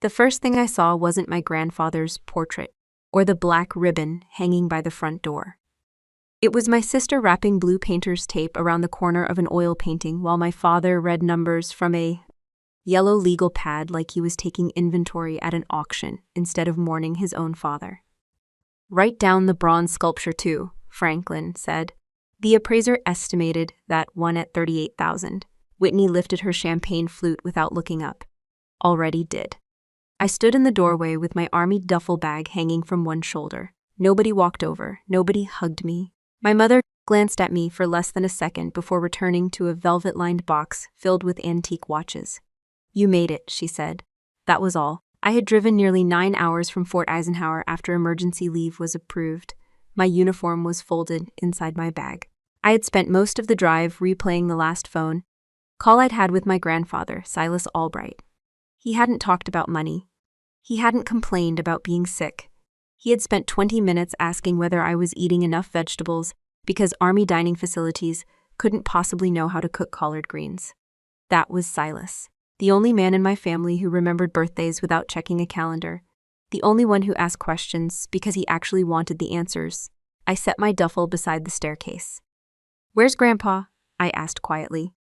The first thing I saw wasn't my grandfather's portrait or the black ribbon hanging by the front door. It was my sister wrapping blue painter's tape around the corner of an oil painting while my father read numbers from a yellow legal pad like he was taking inventory at an auction instead of mourning his own father. "Write down the bronze sculpture too," Franklin said. The appraiser estimated that one at $38,000. Whitney lifted her champagne flute without looking up. Already did. I stood in the doorway with my army duffel bag hanging from one shoulder. Nobody walked over. Nobody hugged me. My mother glanced at me for less than a second before returning to a velvet-lined box filled with antique watches. "You made it," she said. That was all. I had driven nearly 9 hours from Fort Eisenhower after emergency leave was approved. My uniform was folded inside my bag. I had spent most of the drive replaying the last phone call I'd had with my grandfather, Silas Albright. He hadn't talked about money. He hadn't complained about being sick. He had spent 20 minutes asking whether I was eating enough vegetables because Army dining facilities couldn't possibly know how to cook collard greens. That was Silas, the only man in my family who remembered birthdays without checking a calendar, the only one who asked questions because he actually wanted the answers. I set my duffel beside the staircase. "Where's Grandpa?" I asked quietly.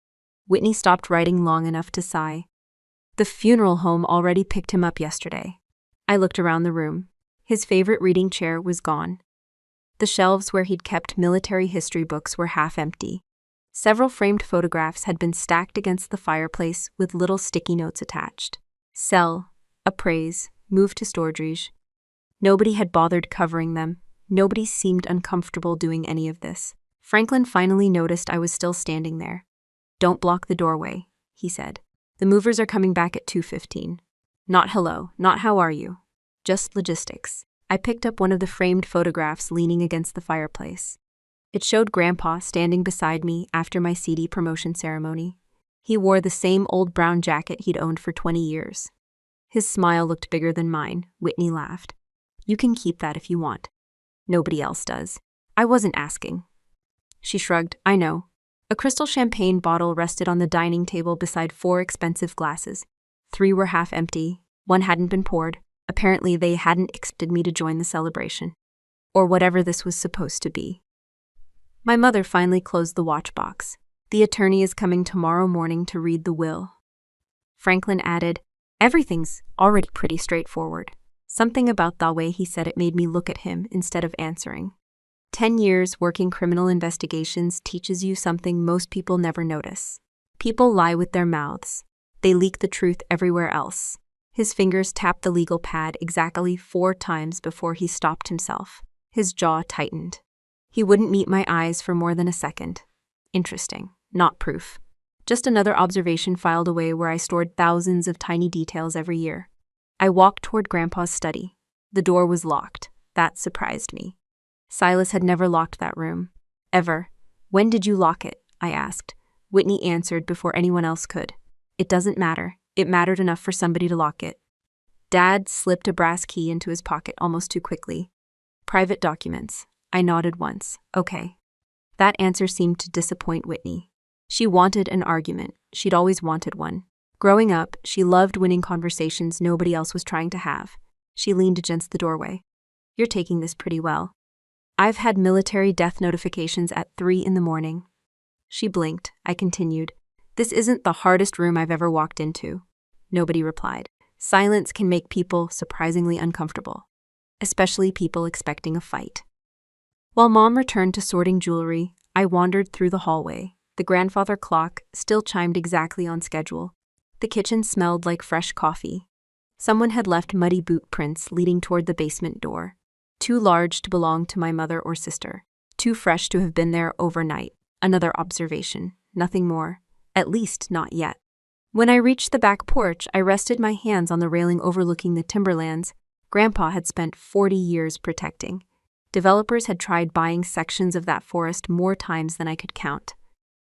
Whitney stopped writing long enough to sigh. "The funeral home already picked him up yesterday." I looked around the room. His favorite reading chair was gone. The shelves where he'd kept military history books were half empty. Several framed photographs had been stacked against the fireplace with little sticky notes attached. Sell, appraise, move to storage. Nobody had bothered covering them. Nobody seemed uncomfortable doing any of this. Franklin finally noticed I was still standing there. "Don't block the doorway," he said. "The movers are coming back at 2:15. Not hello, not how are you. Just logistics." I picked up one of the framed photographs leaning against the fireplace. It showed Grandpa standing beside me after my CD promotion ceremony. He wore the same old brown jacket he'd owned for 20 years. His smile looked bigger than mine. Whitney laughed. "You can keep that if you want. Nobody else does." I wasn't asking. She shrugged. "I know." A crystal champagne bottle rested on the dining table beside 4 expensive glasses. 3 were half empty. 1 hadn't been poured. Apparently they hadn't expected me to join the celebration. Or whatever this was supposed to be. My mother finally closed the watch box. "The attorney is coming tomorrow morning to read the will." Franklin added, "Everything's already pretty straightforward." Something about the way he said it made me look at him instead of answering. 10 years working criminal investigations teaches you something most people never notice. People lie with their mouths. They leak the truth everywhere else. His fingers tapped the legal pad exactly 4 times before he stopped himself. His jaw tightened. He wouldn't meet my eyes for more than a second. Interesting. Not proof. Just another observation filed away where I stored thousands of tiny details every year. I walked toward Grandpa's study. The door was locked. That surprised me. Silas had never locked that room. Ever. "When did you lock it?" I asked. Whitney answered before anyone else could. "It doesn't matter. It mattered enough for somebody to lock it." Dad slipped a brass key into his pocket almost too quickly. "Private documents." I nodded once. "Okay." That answer seemed to disappoint Whitney. She wanted an argument. She'd always wanted one. Growing up, she loved winning conversations nobody else was trying to have. She leaned against the doorway. "You're taking this pretty well. I've had military death notifications at 3 in the morning." She blinked. I continued. "This isn't the hardest room I've ever walked into." Nobody replied. Silence can make people surprisingly uncomfortable, especially people expecting a fight. While Mom returned to sorting jewelry, I wandered through the hallway. The grandfather clock still chimed exactly on schedule. The kitchen smelled like fresh coffee. Someone had left muddy boot prints leading toward the basement door. Too large to belong to my mother or sister. Too fresh to have been there overnight. Another observation. Nothing more. At least not yet. When I reached the back porch, I rested my hands on the railing overlooking the timberlands Grandpa had spent 40 years protecting. Developers had tried buying sections of that forest more times than I could count.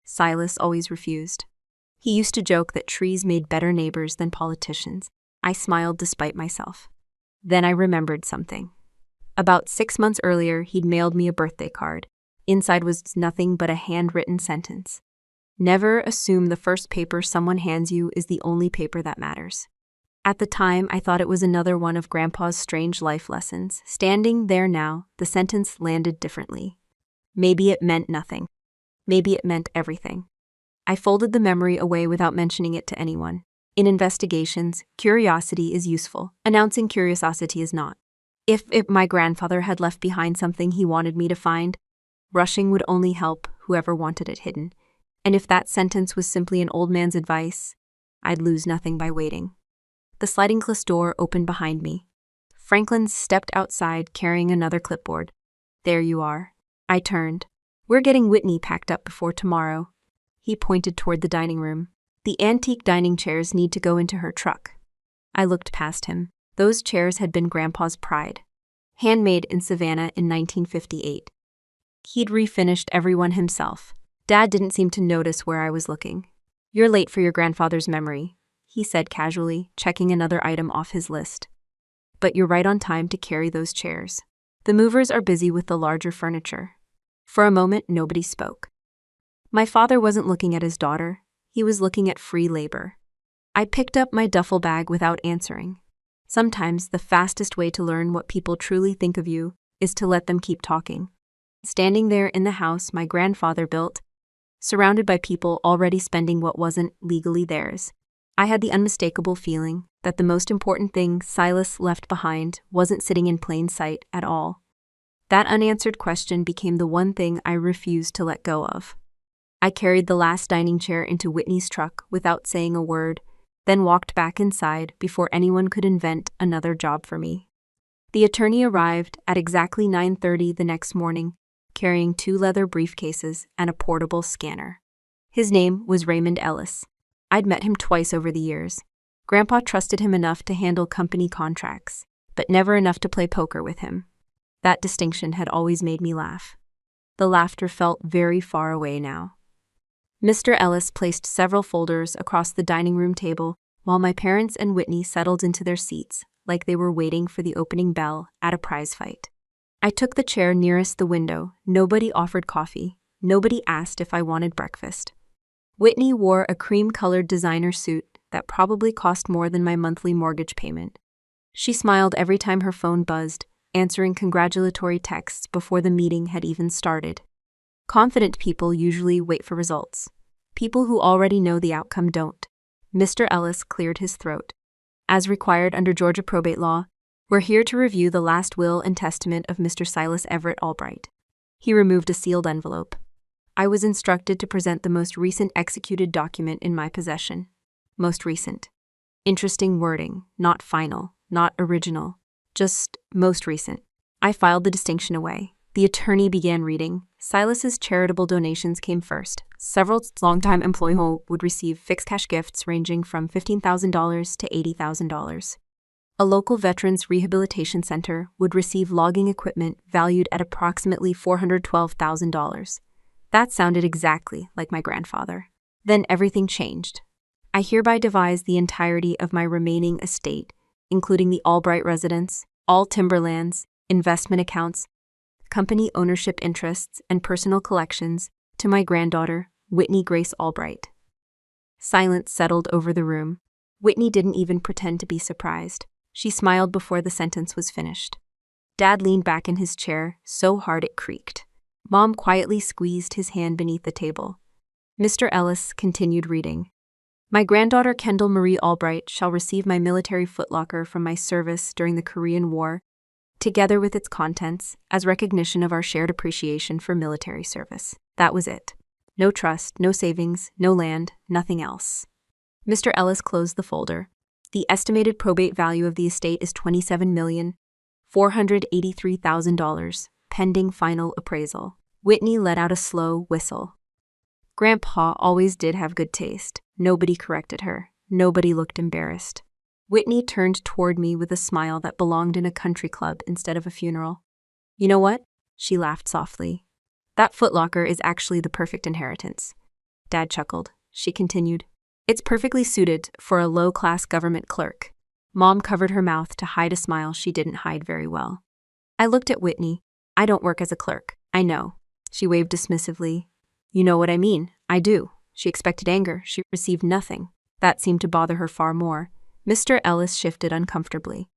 Silas always refused. He used to joke that trees made better neighbors than politicians. I smiled despite myself. Then I remembered something. About 6 months earlier, he'd mailed me a birthday card. Inside was nothing but a handwritten sentence. "Never assume the first paper someone hands you is the only paper that matters." At the time, I thought it was another one of Grandpa's strange life lessons. Standing there now, the sentence landed differently. Maybe it meant nothing. Maybe it meant everything. I folded the memory away without mentioning it to anyone. In investigations, curiosity is useful. Announcing curiosity is not. If my grandfather had left behind something he wanted me to find, rushing would only help whoever wanted it hidden. And if that sentence was simply an old man's advice, I'd lose nothing by waiting. The sliding glass door opened behind me. Franklin stepped outside carrying another clipboard. There you are. I turned. We're getting Whitney packed up before tomorrow. He pointed toward the dining room. The antique dining chairs need to go into her truck. I looked past him. Those chairs had been Grandpa's pride. Handmade in Savannah in 1958. He'd refinished every one himself. Dad didn't seem to notice where I was looking. You're late for your grandfather's memory, he said casually, checking another item off his list. But you're right on time to carry those chairs. The movers are busy with the larger furniture. For a moment, nobody spoke. My father wasn't looking at his daughter. He was looking at free labor. I picked up my duffel bag without answering. Sometimes the fastest way to learn what people truly think of you is to let them keep talking. Standing there in the house my grandfather built, surrounded by people already spending what wasn't legally theirs, I had the unmistakable feeling that the most important thing Silas left behind wasn't sitting in plain sight at all. That unanswered question became the one thing I refused to let go of. I carried the last dining chair into Whitney's truck without saying a word, then walked back inside before anyone could invent another job for me. The attorney arrived at exactly 9:30 the next morning, carrying 2 leather briefcases and a portable scanner. His name was Raymond Ellis. I'd met him twice over the years. Grandpa trusted him enough to handle company contracts, but never enough to play poker with him. That distinction had always made me laugh. The laughter felt very far away now. Mr. Ellis placed several folders across the dining room table while my parents and Whitney settled into their seats like they were waiting for the opening bell at a prize fight. I took the chair nearest the window. Nobody offered coffee. Nobody asked if I wanted breakfast. Whitney wore a cream-colored designer suit that probably cost more than my monthly mortgage payment. She smiled every time her phone buzzed, answering congratulatory texts before the meeting had even started. Confident people usually wait for results. People who already know the outcome don't. Mr. Ellis cleared his throat. As required under Georgia probate law, we're here to review the last will and testament of Mr. Silas Everett Albright. He removed a sealed envelope. I was instructed to present the most recent executed document in my possession. Most recent. Interesting wording, not final, not original, just most recent. I filed the distinction away. The attorney began reading. Silas's charitable donations came first. Several longtime employees would receive fixed cash gifts ranging from $15,000 to $80,000. A local veterans rehabilitation center would receive logging equipment valued at approximately $412,000. That sounded exactly like my grandfather. Then everything changed. I hereby devise the entirety of my remaining estate, including the Albright residence, all timberlands, investment accounts, company ownership interests, and personal collections, to my granddaughter, Whitney Grace Albright. Silence settled over the room. Whitney didn't even pretend to be surprised. She smiled before the sentence was finished. Dad leaned back in his chair, so hard it creaked. Mom quietly squeezed his hand beneath the table. Mr. Ellis continued reading. My granddaughter Kendall Marie Albright shall receive my military footlocker from my service during the Korean War, together with its contents, as recognition of our shared appreciation for military service. That was it. No trust, no savings, no land, nothing else. Mr. Ellis closed the folder. The estimated probate value of the estate is $27,483,000, pending final appraisal. Whitney let out a slow whistle. Grandpa always did have good taste. Nobody corrected her. Nobody looked embarrassed. Whitney turned toward me with a smile that belonged in a country club instead of a funeral. You know what? She laughed softly. That footlocker is actually the perfect inheritance. Dad chuckled. She continued. It's perfectly suited for a low-class government clerk. Mom covered her mouth to hide a smile she didn't hide very well. I looked at Whitney. I don't work as a clerk. I know. She waved dismissively. You know what I mean. I do. She expected anger. She received nothing. That seemed to bother her far more. Mr. Ellis shifted uncomfortably.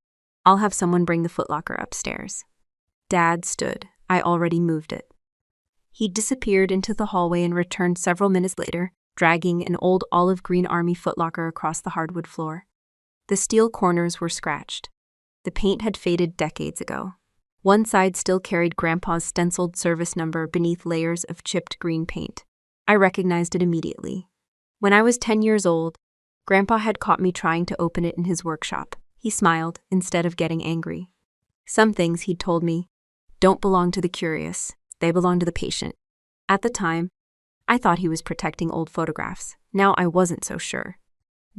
I'll have someone bring the footlocker upstairs. Dad stood. I already moved it. He disappeared into the hallway and returned several minutes later, dragging an old olive green army footlocker across the hardwood floor. The steel corners were scratched. The paint had faded decades ago. One side still carried Grandpa's stenciled service number beneath layers of chipped green paint. I recognized it immediately. When I was 10 years old, Grandpa had caught me trying to open it in his workshop. He smiled instead of getting angry. Some things, he'd told me, don't belong to the curious. They belong to the patient. At the time, I thought he was protecting old photographs. Now I wasn't so sure.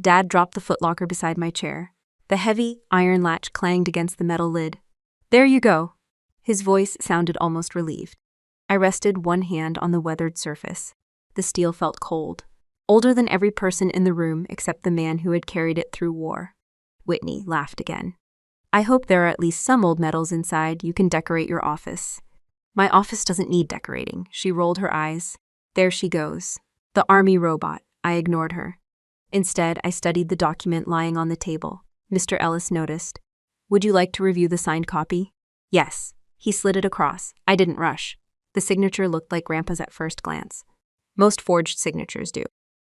Dad dropped the footlocker beside my chair. The heavy iron latch clanged against the metal lid. There you go. His voice sounded almost relieved. I rested one hand on the weathered surface. The steel felt cold. Older than every person in the room except the man who had carried it through war. Whitney laughed again. I hope there are at least some old medals inside you can decorate your office. My office doesn't need decorating. She rolled her eyes. There she goes. The army robot. I ignored her. Instead, I studied the document lying on the table. Mr. Ellis noticed. Would you like to review the signed copy? Yes. He slid it across. I didn't rush. The signature looked like Grandpa's at first glance. Most forged signatures do.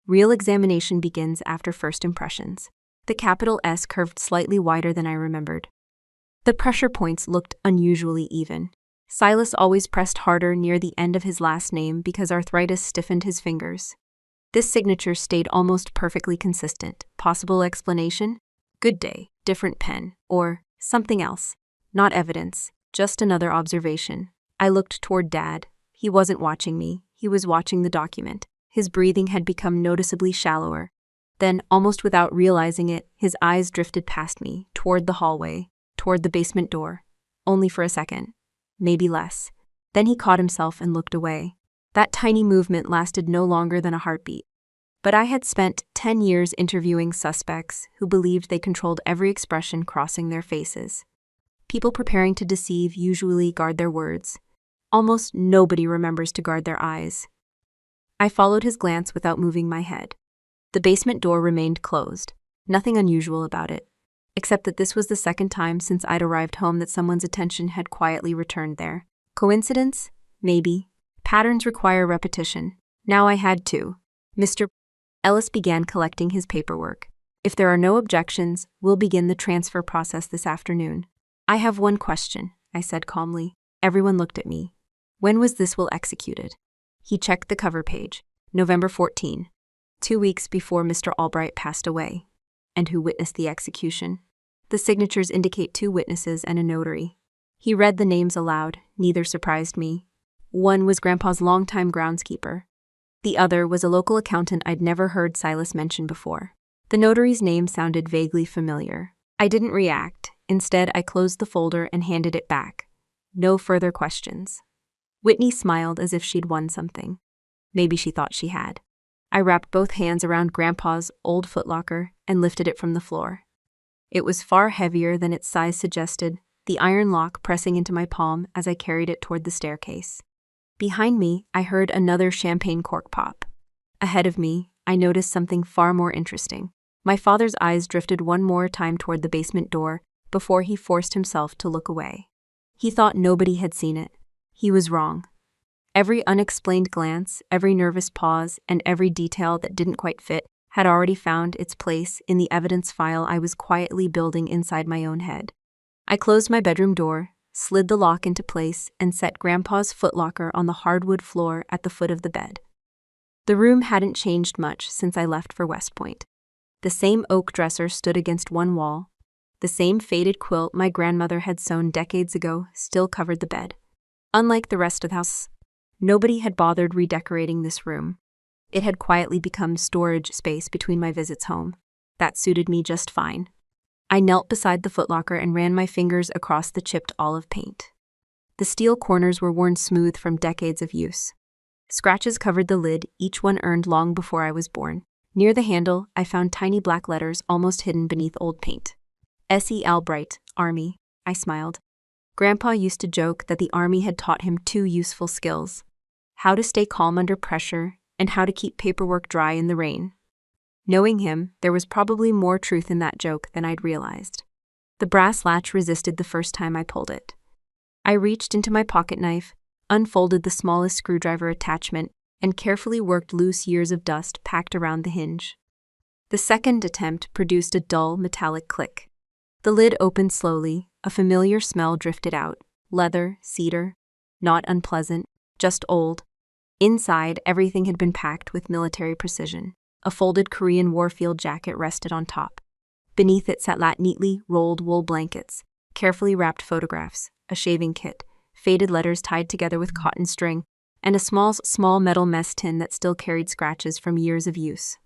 Real examination begins after first impressions. The capital S curved slightly wider than I remembered. The pressure points looked unusually even. Silas always pressed harder near the end of his last name because arthritis stiffened his fingers. This signature stayed almost perfectly consistent. Possible explanation? Good day, different pen, or something else. Not evidence, just another observation. I looked toward Dad. He wasn't watching me. He was watching the document. His breathing had become noticeably shallower. Then, almost without realizing it, his eyes drifted past me, toward the hallway, toward the basement door. Only for a second. Maybe less. Then he caught himself and looked away. That tiny movement lasted no longer than a heartbeat. But I had spent 10 years interviewing suspects who believed they controlled every expression crossing their faces. People preparing to deceive usually guard their words. Almost nobody remembers to guard their eyes. I followed his glance without moving my head. The basement door remained closed. Nothing unusual about it, except that this was the second time since I'd arrived home that someone's attention had quietly returned there. Coincidence? Maybe. Patterns require repetition. Now I had to. Mr. Ellis began collecting his paperwork. If there are no objections, we'll begin the transfer process this afternoon. I have one question, I said calmly. Everyone looked at me. When was this will executed? He checked the cover page. November 14, 2 weeks before Mr. Albright passed away. And who witnessed the execution? The signatures indicate 2 witnesses and a notary. He read the names aloud. Neither surprised me. One was Grandpa's longtime groundskeeper. The other was a local accountant I'd never heard Silas mention before. The notary's name sounded vaguely familiar. I didn't react. Instead, I closed the folder and handed it back. No further questions. Whitney smiled as if she'd won something. Maybe she thought she had. I wrapped both hands around Grandpa's old footlocker and lifted it from the floor. It was far heavier than its size suggested, the iron lock pressing into my palm as I carried it toward the staircase. Behind me, I heard another champagne cork pop. Ahead of me, I noticed something far more interesting. My father's eyes drifted one more time toward the basement door before he forced himself to look away. He thought nobody had seen it. He was wrong. Every unexplained glance, every nervous pause, and every detail that didn't quite fit had already found its place in the evidence file I was quietly building inside my own head. I closed my bedroom door, slid the lock into place, and set Grandpa's footlocker on the hardwood floor at the foot of the bed. The room hadn't changed much since I left for West Point. The same oak dresser stood against one wall. The same faded quilt my grandmother had sewn decades ago still covered the bed. Unlike the rest of the house, nobody had bothered redecorating this room. It had quietly become storage space between my visits home. That suited me just fine. I knelt beside the footlocker and ran my fingers across the chipped olive paint. The steel corners were worn smooth from decades of use. Scratches covered the lid, each one earned long before I was born. Near the handle, I found tiny black letters almost hidden beneath old paint. S.E. Albright, Army. I smiled. Grandpa used to joke that the Army had taught him 2 useful skills: how to stay calm under pressure and how to keep paperwork dry in the rain. Knowing him, there was probably more truth in that joke than I'd realized. The brass latch resisted the first time I pulled it. I reached into my pocket knife, unfolded the smallest screwdriver attachment, and carefully worked loose years of dust packed around the hinge. The second attempt produced a dull, metallic click. The lid opened slowly, a familiar smell drifted out. Leather, cedar. Not unpleasant, just old. Inside, everything had been packed with military precision. A folded Korean Warfield jacket rested on top. Beneath it sat neatly rolled wool blankets, carefully wrapped photographs, a shaving kit, faded letters tied together with cotton string, and a small metal mess tin that still carried scratches from years of use.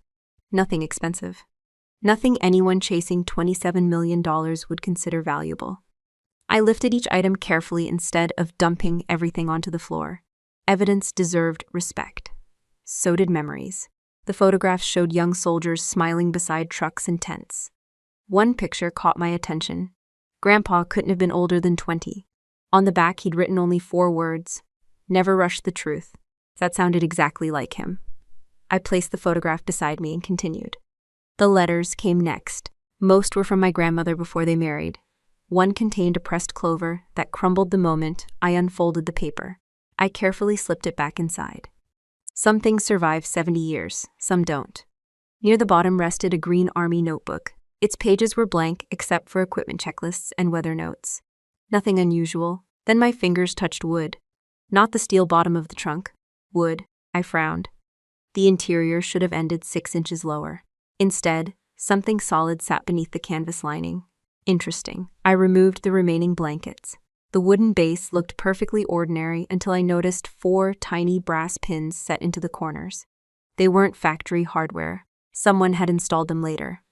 Nothing expensive. Nothing anyone chasing $27 million would consider valuable. I lifted each item carefully instead of dumping everything onto the floor. Evidence deserved respect. So did memories. The photographs showed young soldiers smiling beside trucks and tents. One picture caught my attention. Grandpa couldn't have been older than 20. On the back, he'd written only 4 words. Never rush the truth. That sounded exactly like him. I placed the photograph beside me and continued. The letters came next. Most were from my grandmother before they married. One contained a pressed clover that crumbled the moment I unfolded the paper. I carefully slipped it back inside. Some things survive 70 years, some don't. Near the bottom rested a green army notebook. Its pages were blank except for equipment checklists and weather notes. Nothing unusual. Then my fingers touched wood. Not the steel bottom of the trunk. Wood. I frowned. The interior should have ended 6 inches lower. Instead, something solid sat beneath the canvas lining. Interesting. I removed the remaining blankets. The wooden base looked perfectly ordinary until I noticed 4 tiny brass pins set into the corners. They weren't factory hardware. Someone had installed them later.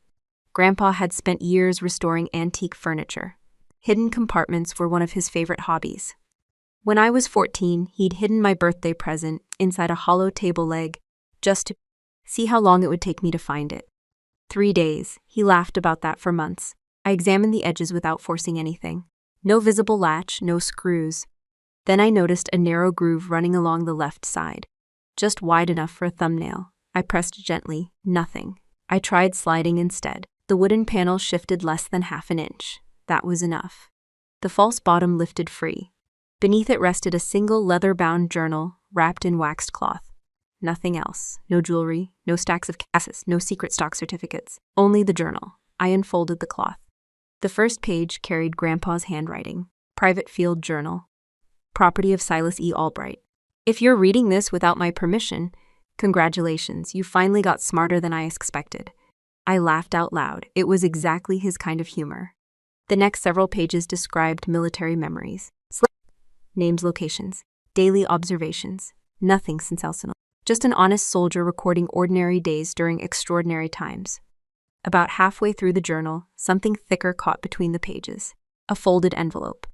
Grandpa had spent years restoring antique furniture. Hidden compartments were one of his favorite hobbies. When I was 14, he'd hidden my birthday present inside a hollow table leg just to see how long it would take me to find it. 3 days. He laughed about that for months. I examined the edges without forcing anything. No visible latch, no screws. Then I noticed a narrow groove running along the left side, just wide enough for a thumbnail. I pressed gently. Nothing. I tried sliding instead. The wooden panel shifted less than half an inch. That was enough. The false bottom lifted free. Beneath it rested a single leather-bound journal wrapped in waxed cloth. Nothing else. No jewelry, no stacks of cassettes, no secret stock certificates. Only the journal. I unfolded the cloth. The first page carried Grandpa's handwriting. Private Field Journal. Property of Silas E. Albright. If you're reading this without my permission, congratulations, you finally got smarter than I expected. I laughed out loud. It was exactly his kind of humor. The next several pages described military memories. Names, locations, daily observations. Nothing sensational. Just an honest soldier recording ordinary days during extraordinary times. About halfway through the journal, something thicker caught between the pages. A folded envelope.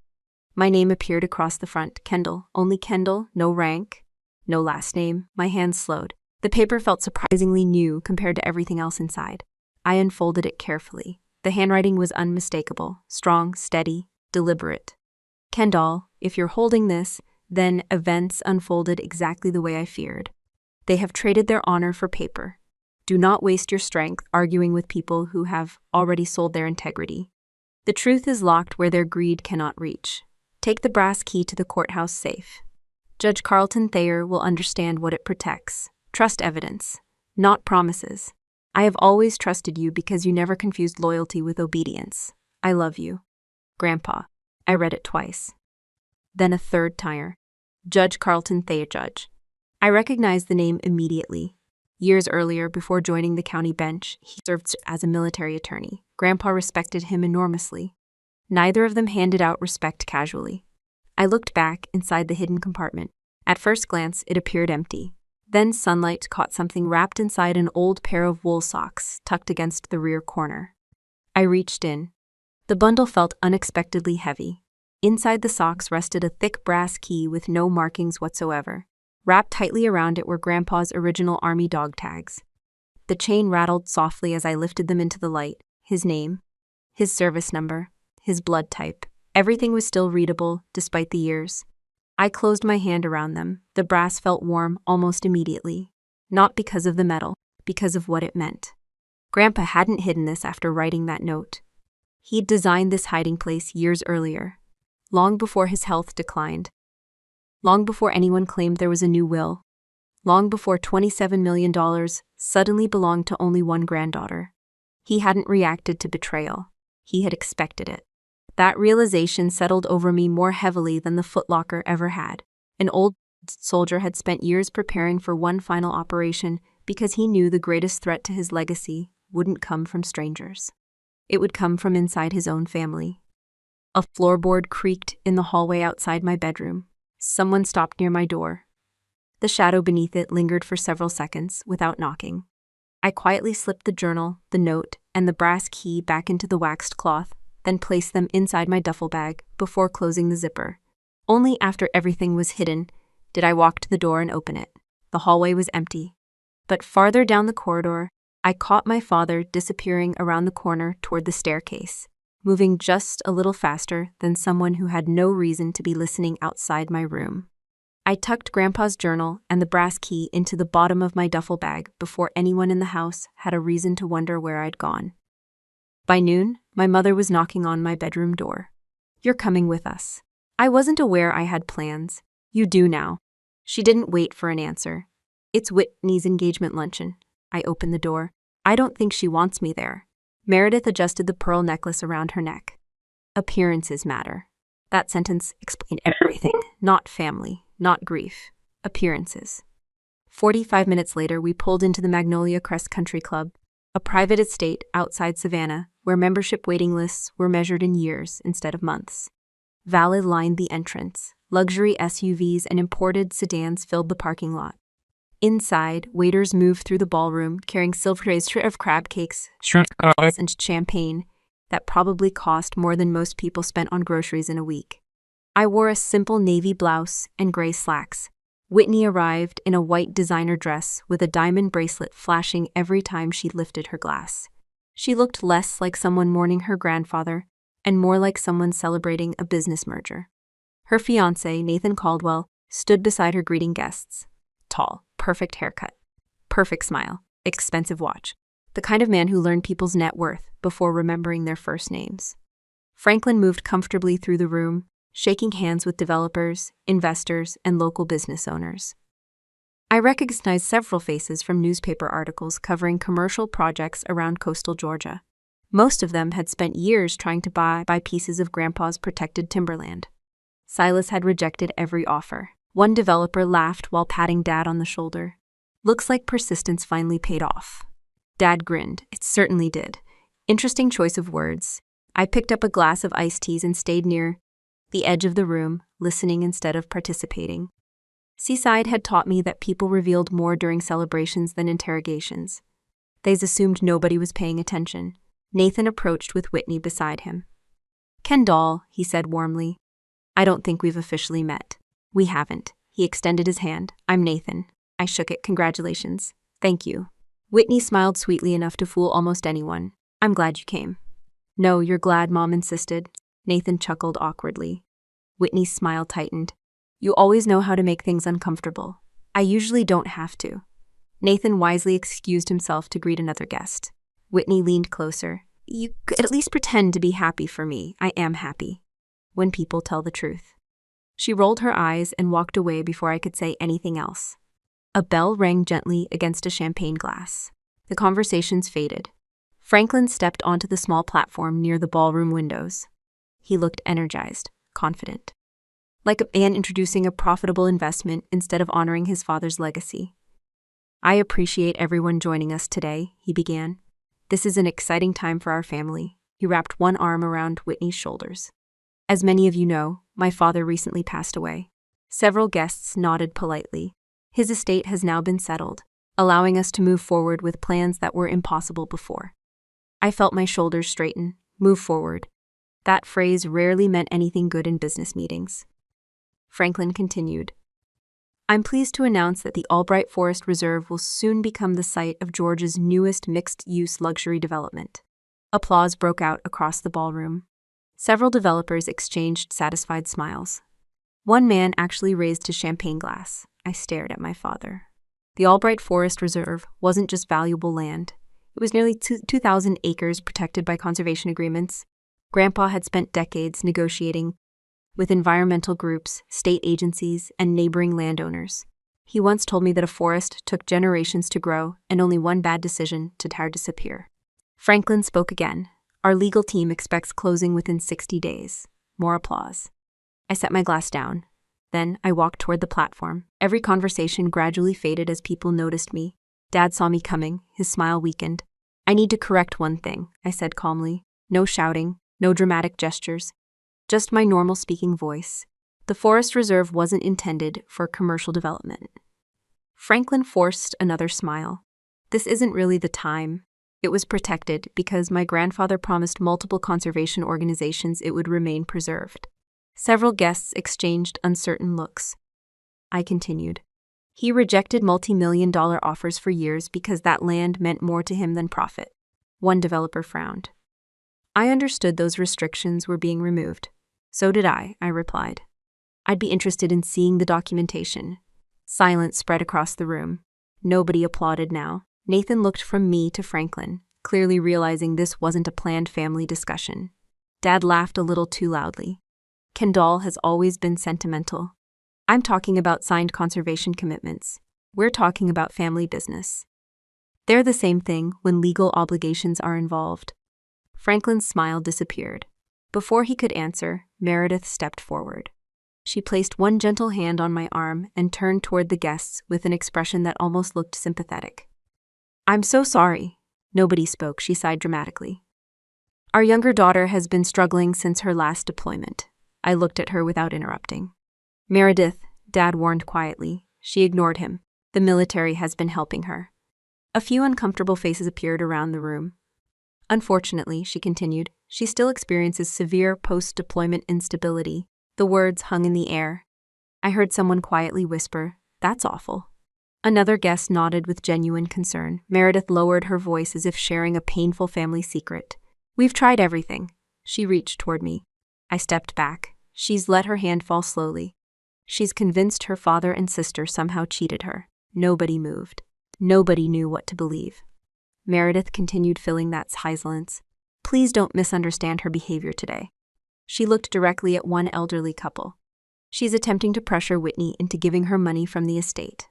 My name appeared across the front. Kendall. Only Kendall. No rank. No last name. My hands slowed. The paper felt surprisingly new compared to everything else inside. I unfolded it carefully. The handwriting was unmistakable. Strong, steady, deliberate. Kendall, if you're holding this, then events unfolded exactly the way I feared. They have traded their honor for paper. Do not waste your strength arguing with people who have already sold their integrity. The truth is locked where their greed cannot reach. Take the brass key to the courthouse safe. Judge Carlton Thayer will understand what it protects. Trust evidence, not promises. I have always trusted you because you never confused loyalty with obedience. I love you. Grandpa. I read it twice. Then a third time. Judge Carlton Thayer, Judge. I recognized the name immediately. Years earlier, before joining the county bench, he served as a military attorney. Grandpa respected him enormously. Neither of them handed out respect casually. I looked back inside the hidden compartment. At first glance, it appeared empty. Then sunlight caught something wrapped inside an old pair of wool socks tucked against the rear corner. I reached in. The bundle felt unexpectedly heavy. Inside the socks rested a thick brass key with no markings whatsoever. Wrapped tightly around it were Grandpa's original Army dog tags. The chain rattled softly as I lifted them into the light. His name, his service number, his blood type. Everything was still readable, despite the years. I closed my hand around them. The brass felt warm almost immediately. Not because of the metal, because of what it meant. Grandpa hadn't hidden this after writing that note. He'd designed this hiding place years earlier, long before his health declined, long before anyone claimed there was a new will, long before $27 million suddenly belonged to only one granddaughter. He hadn't reacted to betrayal. He had expected it. That realization settled over me more heavily than the footlocker ever had. An old soldier had spent years preparing for one final operation because he knew the greatest threat to his legacy wouldn't come from strangers. It would come from inside his own family. A floorboard creaked in the hallway outside my bedroom. Someone stopped near my door. The shadow beneath it lingered for several seconds without knocking. I quietly slipped the journal, the note, and the brass key back into the waxed cloth, then placed them inside my duffel bag before closing the zipper. Only after everything was hidden did I walk to the door and open it. The hallway was empty. But farther down the corridor, I caught my father disappearing around the corner toward the staircase, moving just a little faster than someone who had no reason to be listening outside my room. I tucked Grandpa's journal and the brass key into the bottom of my duffel bag before anyone in the house had a reason to wonder where I'd gone. By noon, my mother was knocking on my bedroom door. "You're coming with us." I wasn't aware I had plans. "You do now." She didn't wait for an answer. "It's Whitney's engagement luncheon." I opened the door. "I don't think she wants me there." Meredith adjusted the pearl necklace around her neck. "Appearances matter." That sentence explained everything. Not family, not grief. Appearances. 45 minutes later, we pulled into the Magnolia Crest Country Club, a private estate outside Savannah where membership waiting lists were measured in years instead of months. Valet lined the entrance. Luxury SUVs and imported sedans filled the parking lot. Inside, waiters moved through the ballroom carrying silver trays of crab cakes, and champagne that probably cost more than most people spent on groceries in a week. I wore a simple navy blouse and gray slacks. Whitney arrived in a white designer dress with a diamond bracelet flashing every time she lifted her glass. She looked less like someone mourning her grandfather and more like someone celebrating a business merger. Her fiancé, Nathan Caldwell, stood beside her greeting guests. Tall, perfect haircut, perfect smile, expensive watch. The kind of man who learned people's net worth before remembering their first names. Franklin moved comfortably through the room, shaking hands with developers, investors, and local business owners. I recognized several faces from newspaper articles covering commercial projects around coastal Georgia. Most of them had spent years trying to buy pieces of Grandpa's protected timberland. Silas had rejected every offer. One developer laughed while patting Dad on the shoulder. "Looks like persistence finally paid off." Dad grinned. "It certainly did." Interesting choice of words. I picked up a glass of iced teas and stayed near the edge of the room, listening instead of participating. Seaside had taught me that people revealed more during celebrations than interrogations. They assumed nobody was paying attention. Nathan approached with Whitney beside him. "Kendall," he said warmly. "I don't think we've officially met." "We haven't." He extended his hand. "I'm Nathan." I shook it. "Congratulations." "Thank you." Whitney smiled sweetly enough to fool almost anyone. "I'm glad you came." "No, you're glad," Mom insisted. Nathan chuckled awkwardly. Whitney's smile tightened. "You always know how to make things uncomfortable." "I usually don't have to." Nathan wisely excused himself to greet another guest. Whitney leaned closer. "You could at least pretend to be happy for me. I am happy. When people tell the truth." She rolled her eyes and walked away before I could say anything else. A bell rang gently against a champagne glass. The conversations faded. Franklin stepped onto the small platform near the ballroom windows. He looked energized, confident. Like a man introducing a profitable investment instead of honoring his father's legacy. "I appreciate everyone joining us today," he began. "This is an exciting time for our family." He wrapped one arm around Whitney's shoulders. "As many of you know, my father recently passed away." Several guests nodded politely. His estate has now been settled, allowing us to move forward with plans that were impossible before. I felt my shoulders straighten. Move forward. That phrase rarely meant anything good in business meetings. Franklin continued. "I'm pleased to announce that the Albright Forest Reserve will soon become the site of Georgia's newest mixed-use luxury development." Applause broke out across the ballroom. Several developers exchanged satisfied smiles. One man actually raised his champagne glass. I stared at my father. The Albright Forest Reserve wasn't just valuable land. It was nearly 2,000 acres protected by conservation agreements. Grandpa had spent decades negotiating with environmental groups, state agencies, and neighboring landowners. He once told me that a forest took generations to grow and only one bad decision to disappear. Franklin spoke again. Our legal team expects closing within 60 days. More applause. I set my glass down. Then I walked toward the platform. Every conversation gradually faded as people noticed me. Dad saw me coming. His smile weakened. I need to correct one thing, I said calmly. No shouting, no dramatic gestures. Just my normal speaking voice. The forest reserve wasn't intended for commercial development. Franklin forced another smile. This isn't really the time. It was protected because my grandfather promised multiple conservation organizations it would remain preserved. Several guests exchanged uncertain looks. I continued. He rejected multi-million-dollar offers for years because that land meant more to him than profit. One developer frowned. I understood those restrictions were being removed. So did I replied. I'd be interested in seeing the documentation. Silence spread across the room. Nobody applauded now. Nathan looked from me to Franklin, clearly realizing this wasn't a planned family discussion. Dad laughed a little too loudly. Kendall has always been sentimental. I'm talking about signed conservation commitments. We're talking about family business. They're the same thing when legal obligations are involved. Franklin's smile disappeared. Before he could answer, Meredith stepped forward. She placed one gentle hand on my arm and turned toward the guests with an expression that almost looked sympathetic. I'm so sorry. Nobody spoke, she sighed dramatically. Our younger daughter has been struggling since her last deployment. I looked at her without interrupting. Meredith, Dad warned quietly. She ignored him. The military has been helping her. A few uncomfortable faces appeared around the room. Unfortunately, she continued, she still experiences severe post-deployment instability. The words hung in the air. I heard someone quietly whisper, "That's awful." Another guest nodded with genuine concern. Meredith lowered her voice as if sharing a painful family secret. We've tried everything. She reached toward me. I stepped back. She's let her hand fall slowly. She's convinced her father and sister somehow cheated her. Nobody moved. Nobody knew what to believe. Meredith continued, filling that silence. Please don't misunderstand her behavior today. She looked directly at one elderly couple. She's attempting to pressure Whitney into giving her money from the estate.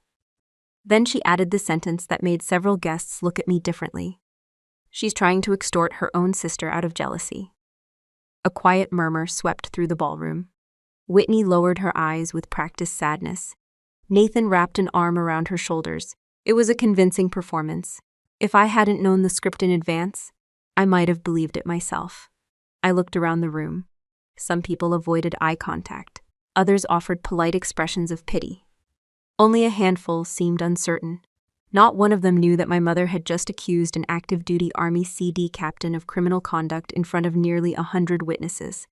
Then she added the sentence that made several guests look at me differently. She's trying to extort her own sister out of jealousy. A quiet murmur swept through the ballroom. Whitney lowered her eyes with practiced sadness. Nathan wrapped an arm around her shoulders. It was a convincing performance. If I hadn't known the script in advance, I might have believed it myself. I looked around the room. Some people avoided eye contact. Others offered polite expressions of pity. Only a handful seemed uncertain. Not one of them knew that my mother had just accused an active-duty Army CD captain of criminal conduct in front of nearly 100 witnesses.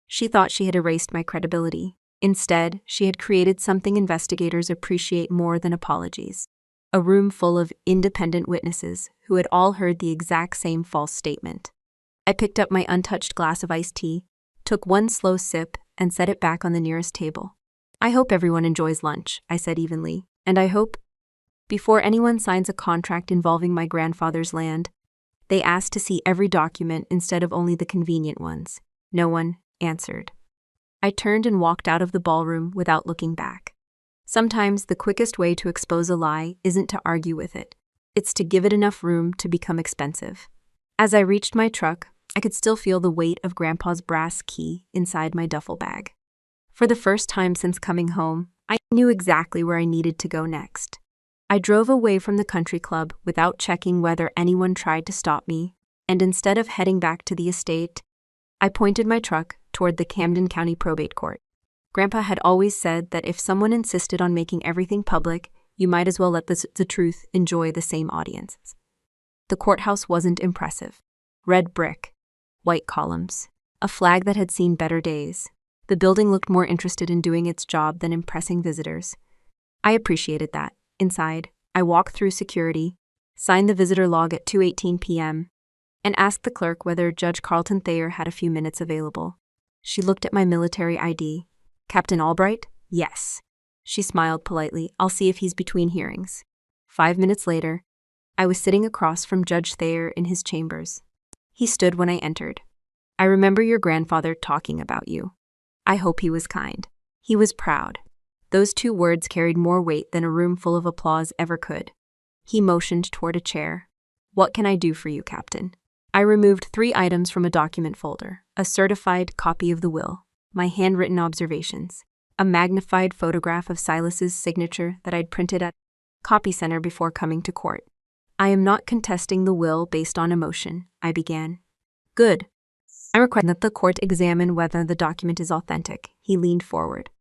She thought she had erased my credibility. Instead, she had created something investigators appreciate more than apologies. A room full of independent witnesses who had all heard the exact same false statement. I picked up my untouched glass of iced tea, took one slow sip, and set it back on the nearest table. I hope everyone enjoys lunch, I said evenly, and I hope, before anyone signs a contract involving my grandfather's land, they ask to see every document instead of only the convenient ones. No one answered. I turned and walked out of the ballroom without looking back. Sometimes the quickest way to expose a lie isn't to argue with it. It's to give it enough room to become expensive. As I reached my truck, I could still feel the weight of Grandpa's brass key inside my duffel bag. For the first time since coming home, I knew exactly where I needed to go next. I drove away from the country club without checking whether anyone tried to stop me, and instead of heading back to the estate, I pointed my truck toward the Camden County Probate Court. Grandpa had always said that if someone insisted on making everything public, you might as well let the truth enjoy the same audiences. The courthouse wasn't impressive. Red brick, white columns, a flag that had seen better days. The building looked more interested in doing its job than impressing visitors. I appreciated that. Inside, I walked through security, signed the visitor log at 2:18 p.m., and asked the clerk whether Judge Carlton Thayer had a few minutes available. She looked at my military ID. Captain Albright? Yes. She smiled politely. I'll see if he's between hearings. 5 minutes later, I was sitting across from Judge Thayer in his chambers. He stood when I entered. I remember your grandfather talking about you. I hope he was kind. He was proud. Those two words carried more weight than a room full of applause ever could. He motioned toward a chair. What can I do for you, Captain? I removed 3 items from a document folder: a certified copy of the will, my handwritten observations, a magnified photograph of Silas's signature that I'd printed at Copy Center before coming to court. I am not contesting the will based on emotion, I began. Good. I request that the court examine whether the document is authentic. He leaned forward.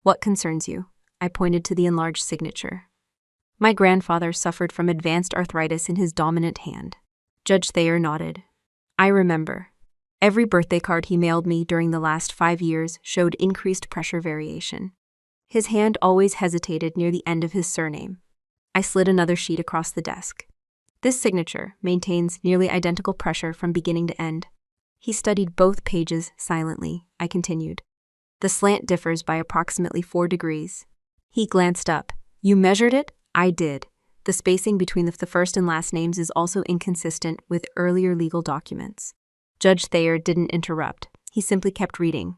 What concerns you? I pointed to the enlarged signature. My grandfather suffered from advanced arthritis in his dominant hand. Judge Thayer nodded. I remember. Every birthday card he mailed me during the last 5 years showed increased pressure variation. His hand always hesitated near the end of his surname. I slid another sheet across the desk. This signature maintains nearly identical pressure from beginning to end. He studied both pages silently. I continued. The slant differs by approximately 4 degrees. He glanced up. You measured it? I did. The spacing between the first and last names is also inconsistent with earlier legal documents. Judge Thayer didn't interrupt. He simply kept reading.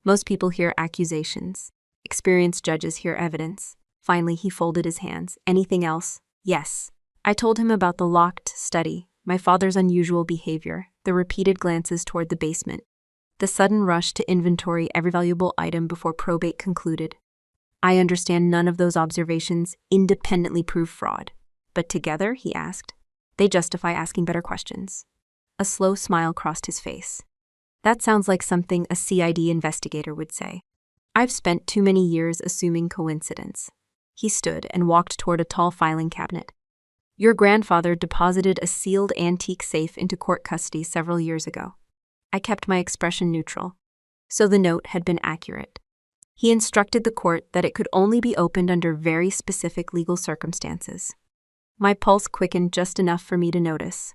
Most people hear accusations. Experienced judges hear evidence. Finally, he folded his hands. Anything else? Yes. I told him about the locked study, my father's unusual behavior, the repeated glances toward the basement, the sudden rush to inventory every valuable item before probate concluded. I understand none of those observations independently prove fraud. But together, he asked, they justify asking better questions. A slow smile crossed his face. That sounds like something a CID investigator would say. I've spent too many years assuming coincidence. He stood and walked toward a tall filing cabinet. Your grandfather deposited a sealed antique safe into court custody several years ago. I kept my expression neutral, so the note had been accurate. He instructed the court that it could only be opened under very specific legal circumstances. My pulse quickened just enough for me to notice.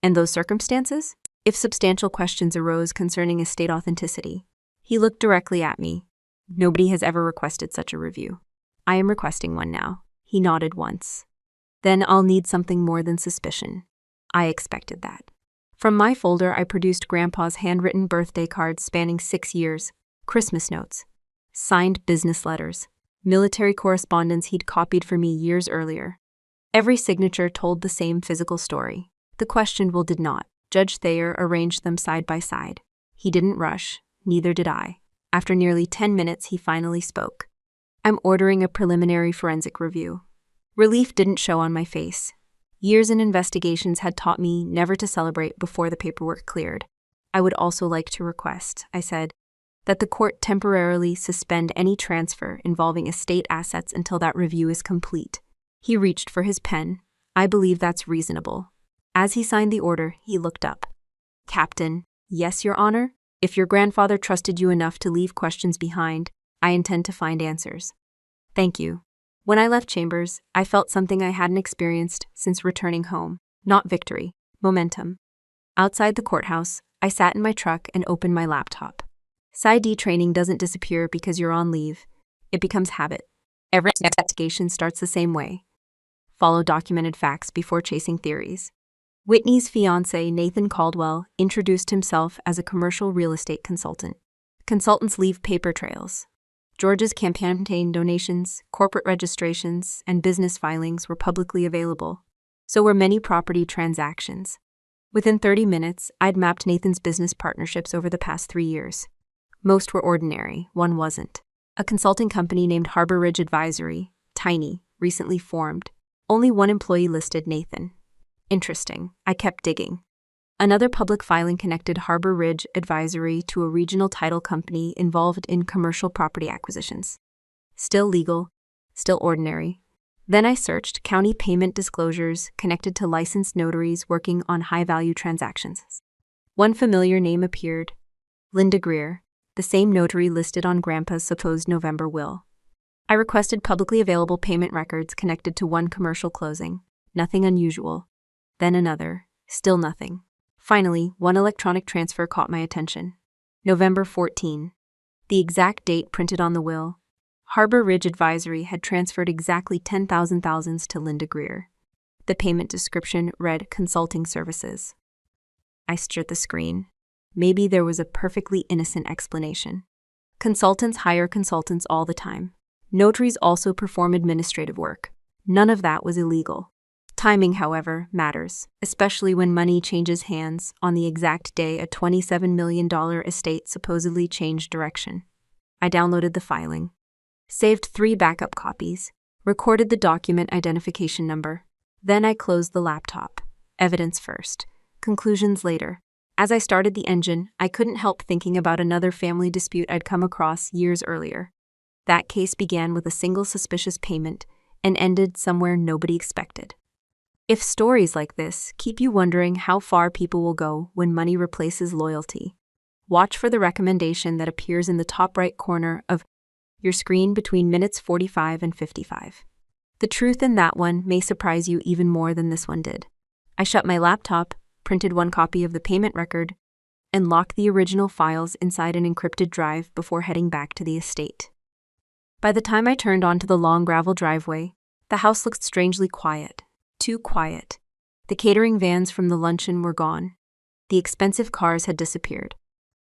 And those circumstances? If substantial questions arose concerning estate authenticity. He looked directly at me. Nobody has ever requested such a review. I am requesting one now. He nodded once. Then I'll need something more than suspicion. I expected that. From my folder, I produced Grandpa's handwritten birthday cards spanning 6 years, Christmas notes, signed business letters, military correspondence he'd copied for me years earlier. Every signature told the same physical story. The questionable did not. Judge Thayer arranged them side by side. He didn't rush, neither did I. After nearly 10 minutes, he finally spoke. I'm ordering a preliminary forensic review. Relief didn't show on my face. Years in investigations had taught me never to celebrate before the paperwork cleared. I would also like to request, I said, that the court temporarily suspend any transfer involving estate assets until that review is complete. He reached for his pen. I believe that's reasonable. As he signed the order, he looked up. Captain, yes, Your Honor. If your grandfather trusted you enough to leave questions behind, I intend to find answers. Thank you. When I left Chambers, I felt something I hadn't experienced since returning home. Not victory, momentum. Outside the courthouse, I sat in my truck and opened my laptop. CID training doesn't disappear because you're on leave. It becomes habit. Every investigation starts the same way. Follow documented facts before chasing theories. Whitney's fiancé, Nathan Caldwell, introduced himself as a commercial real estate consultant. Consultants leave paper trails. George's campaign donations, corporate registrations, and business filings were publicly available. So were many property transactions. Within 30 minutes, I'd mapped Nathan's business partnerships over the past 3 years. Most were ordinary, one wasn't. A consulting company named Harbor Ridge Advisory, tiny, recently formed. Only one employee listed Nathan. Interesting. I kept digging. Another public filing connected Harbor Ridge Advisory to a regional title company involved in commercial property acquisitions. Still legal, still ordinary. Then I searched county payment disclosures connected to licensed notaries working on high-value transactions. One familiar name appeared, Linda Greer, the same notary listed on Grandpa's supposed November will. I requested publicly available payment records connected to one commercial closing. Nothing unusual. Then another. Still nothing. Finally, one electronic transfer caught my attention. November 14. The exact date printed on the will. Harbor Ridge Advisory had transferred exactly 10,000 thousands to Linda Greer. The payment description read consulting services. I stared at the screen. Maybe there was a perfectly innocent explanation. Consultants hire consultants all the time. Notaries also perform administrative work. None of that was illegal. Timing, however, matters, especially when money changes hands on the exact day a $27 million estate supposedly changed direction. I downloaded the filing, saved 3 backup copies, recorded the document identification number. Then I closed the laptop. Evidence first, conclusions later. As I started the engine, I couldn't help thinking about another family dispute I'd come across years earlier. That case began with a single suspicious payment and ended somewhere nobody expected. If stories like this keep you wondering how far people will go when money replaces loyalty, watch for the recommendation that appears in the top right corner of your screen between minutes 45 and 55. The truth in that one may surprise you even more than this one did. I shut my laptop, printed 1 copy of the payment record, and locked the original files inside an encrypted drive before heading back to the estate. By the time I turned onto the long gravel driveway, the house looked strangely quiet. Too quiet. The catering vans from the luncheon were gone. The expensive cars had disappeared.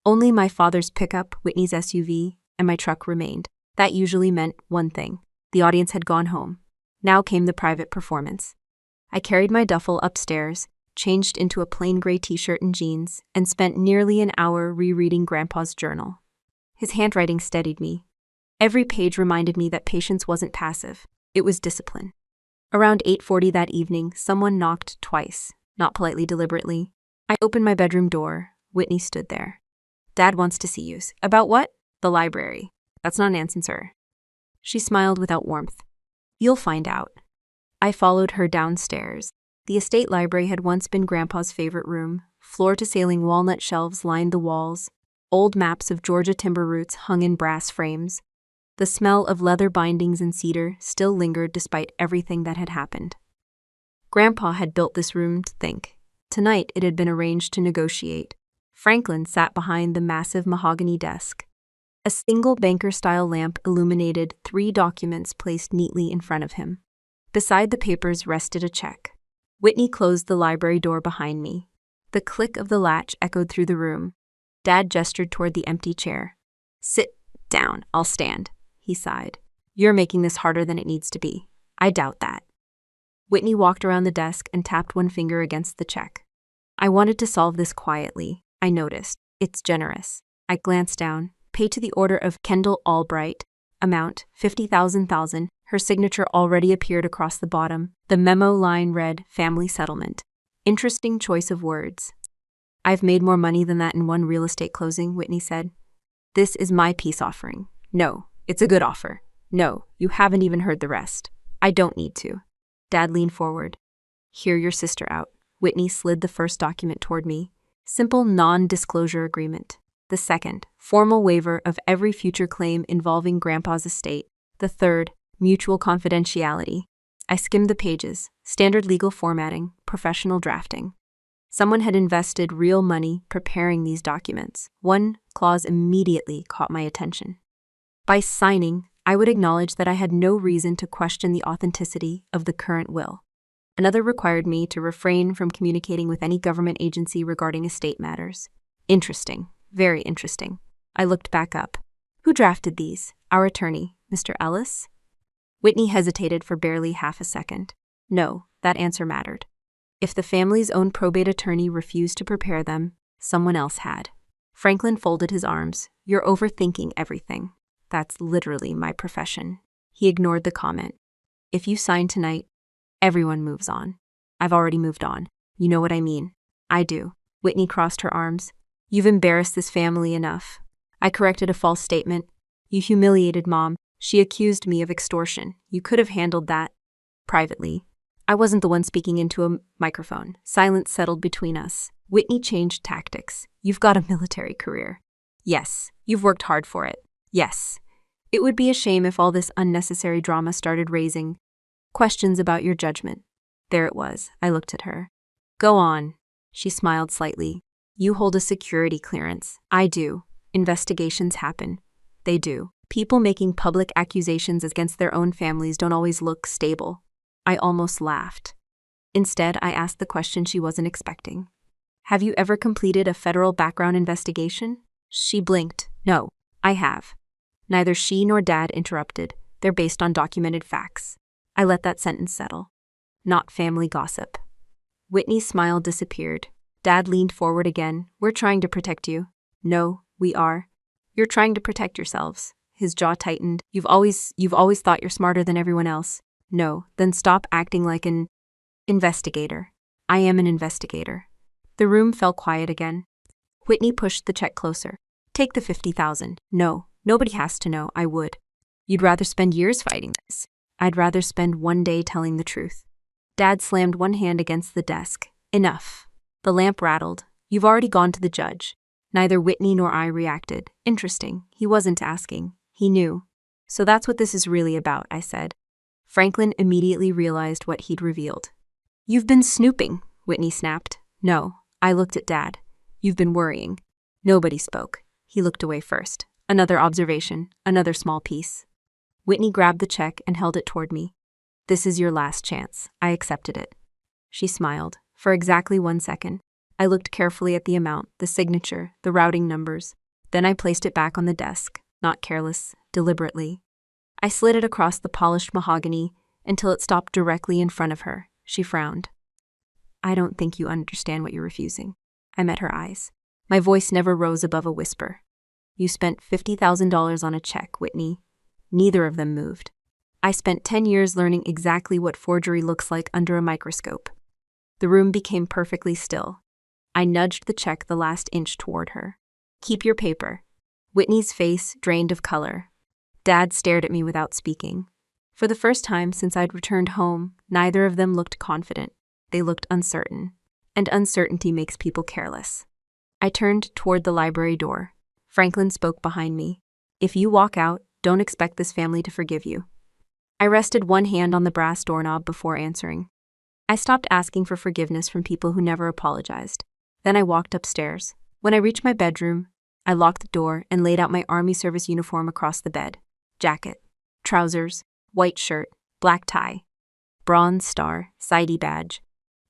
Only my father's pickup, Whitney's SUV, and my truck remained. That usually meant one thing. The audience had gone home. Now came the private performance. I carried my duffel upstairs, changed into a plain gray t-shirt and jeans, and spent nearly an hour rereading Grandpa's journal. His handwriting steadied me. Every page reminded me that patience wasn't passive. It was discipline. Around 8:40 that evening, someone knocked twice, not politely, deliberately. I opened my bedroom door. Whitney stood there. "Dad wants to see you." "About what?" "The library." "That's not an answer, sir." She smiled without warmth. "You'll find out." I followed her downstairs. The estate library had once been Grandpa's favorite room. Floor-to-ceiling walnut shelves lined the walls. Old maps of Georgia timber roots hung in brass frames. The smell of leather bindings and cedar still lingered despite everything that had happened. Grandpa had built this room to think. Tonight it had been arranged to negotiate. Franklin sat behind the massive mahogany desk. A single banker-style lamp illuminated 3 documents placed neatly in front of him. Beside the papers rested a check. Whitney closed the library door behind me. The click of the latch echoed through the room. Dad gestured toward the empty chair. "Sit down, I'll stand," he sighed. "You're making this harder than it needs to be." "I doubt that." Whitney walked around the desk and tapped 1 finger against the check. "I wanted to solve this quietly. I noticed. It's generous." I glanced down. "Pay to the order of Kendall Albright. Amount, 50,000. Her signature already appeared across the bottom. The memo line read, "Family settlement." Interesting choice of words. "I've made more money than that in one real estate closing," Whitney said. "This is my peace offering." "No, it's a good offer." "No, you haven't even heard the rest." "I don't need to." Dad leaned forward. "Hear your sister out." Whitney slid the first document toward me. Simple non-disclosure agreement. The second, formal waiver of every future claim involving Grandpa's estate. The third, mutual confidentiality. I skimmed the pages. Standard legal formatting, professional drafting. Someone had invested real money preparing these documents. One clause immediately caught my attention. By signing, I would acknowledge that I had no reason to question the authenticity of the current will. Another required me to refrain from communicating with any government agency regarding estate matters. Interesting. Very interesting. I looked back up. "Who drafted these?" "Our attorney, Mr. Ellis." Whitney hesitated for barely half a second. No, that answer mattered. If the family's own probate attorney refused to prepare them, someone else had. Franklin folded his arms. "You're overthinking everything." "That's literally my profession." He ignored the comment. "If you sign tonight, everyone moves on." "I've already moved on." "You know what I mean." "I do." Whitney crossed her arms. "You've embarrassed this family enough." I corrected a false statement. "You humiliated Mom. She accused me of extortion. You could have handled that privately." I wasn't the one speaking into a microphone. Silence settled between us. Whitney changed tactics. "You've got a military career." "Yes." "You've worked hard for it." "Yes." "It would be a shame if all this unnecessary drama started raising questions about your judgment." There it was. I looked at her. "Go on." She smiled slightly. "You hold a security clearance." "I do. Investigations happen." "They do. People making public accusations against their own families don't always look stable." I almost laughed. Instead, I asked the question she wasn't expecting. Have you ever completed a federal background investigation? She blinked. No, I have. Neither she nor Dad interrupted. They're based on documented facts. I let that sentence settle. Not family gossip. Whitney's smile disappeared. Dad leaned forward again. We're trying to protect you. No, we are. You're trying to protect yourselves. His jaw tightened. You've always thought you're smarter than everyone else. No, then stop acting like an investigator. I am an investigator. The room fell quiet again. Whitney pushed the check closer. Take the $50,000. No, nobody has to know. I would. You'd rather spend years fighting this. I'd rather spend one day telling the truth. Dad slammed one hand against the desk. Enough. The lamp rattled. You've already gone to the judge. Neither Whitney nor I reacted. Interesting. He wasn't asking. He knew. So that's what this is really about, I said. Franklin immediately realized what he'd revealed. You've been snooping, Whitney snapped. No, I looked at Dad. You've been worrying. Nobody spoke. He looked away first. Another observation, another small piece. Whitney grabbed the check and held it toward me. This is your last chance. I accepted it. She smiled. For exactly 1 second. I looked carefully at the amount, the signature, the routing numbers. Then I placed it back on the desk, not careless, deliberately. I slid it across the polished mahogany until it stopped directly in front of her. She frowned. I don't think you understand what you're refusing. I met her eyes. My voice never rose above a whisper. You spent $50,000 on a check, Whitney. Neither of them moved. I spent 10 years learning exactly what forgery looks like under a microscope. The room became perfectly still. I nudged the check the last inch toward her. Keep your paper. Whitney's face drained of color. Dad stared at me without speaking. For the first time since I'd returned home, neither of them looked confident. They looked uncertain. And uncertainty makes people careless. I turned toward the library door. Franklin spoke behind me. If you walk out, don't expect this family to forgive you. I rested one hand on the brass doorknob before answering. I stopped asking for forgiveness from people who never apologized. Then I walked upstairs. When I reached my bedroom, I locked the door and laid out my Army service uniform across the bed. Jacket, trousers, white shirt, black tie, bronze star, sidey badge,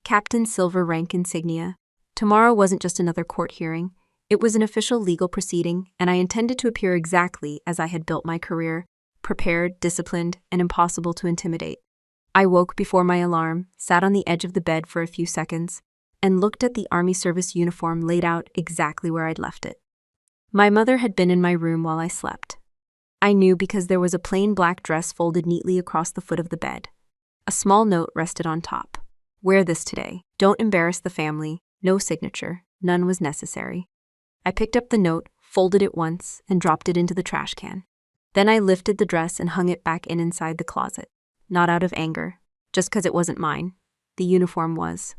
captain silver rank insignia. Tomorrow wasn't just another court hearing. It was an official legal proceeding, and I intended to appear exactly as I had built my career, prepared, disciplined, and impossible to intimidate. I woke before my alarm, sat on the edge of the bed for a few seconds, and looked at the Army service uniform laid out exactly where I'd left it. My mother had been in my room while I slept. I knew because there was a plain black dress folded neatly across the foot of the bed. A small note rested on top. Wear this today. Don't embarrass the family. No signature. None was necessary. I picked up the note, folded it once, and dropped it into the trash can. Then I lifted the dress and hung it back inside the closet. Not out of anger, just 'cause it wasn't mine. The uniform was.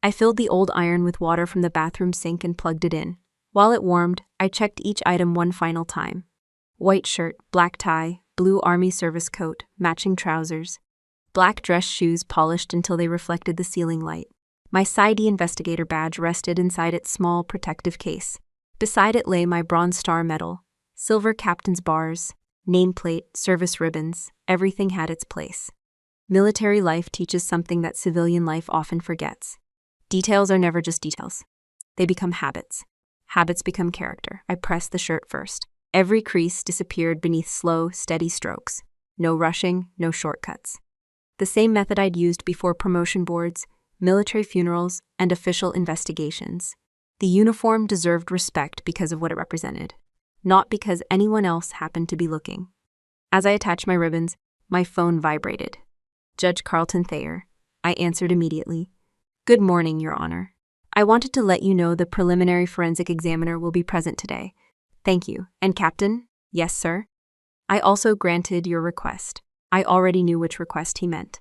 I filled the old iron with water from the bathroom sink and plugged it in. While it warmed, I checked each item one final time. White shirt, black tie, blue Army service coat, matching trousers, black dress shoes polished until they reflected the ceiling light. My sidey investigator badge rested inside its small protective case. Beside it lay my Bronze Star medal, silver captain's bars, nameplate, service ribbons. Everything had its place. Military life teaches something that civilian life often forgets. Details are never just details. They become habits. Habits become character. I pressed the shirt first. Every crease disappeared beneath slow, steady strokes. No rushing, no shortcuts. The same method I'd used before promotion boards, military funerals, and official investigations. The uniform deserved respect because of what it represented, not because anyone else happened to be looking. As I attached my ribbons, my phone vibrated. Judge Carlton Thayer. I answered immediately. Good morning, Your Honor. I wanted to let you know the preliminary forensic examiner will be present today. Thank you. And Captain? Yes, sir. I also granted your request. I already knew which request he meant.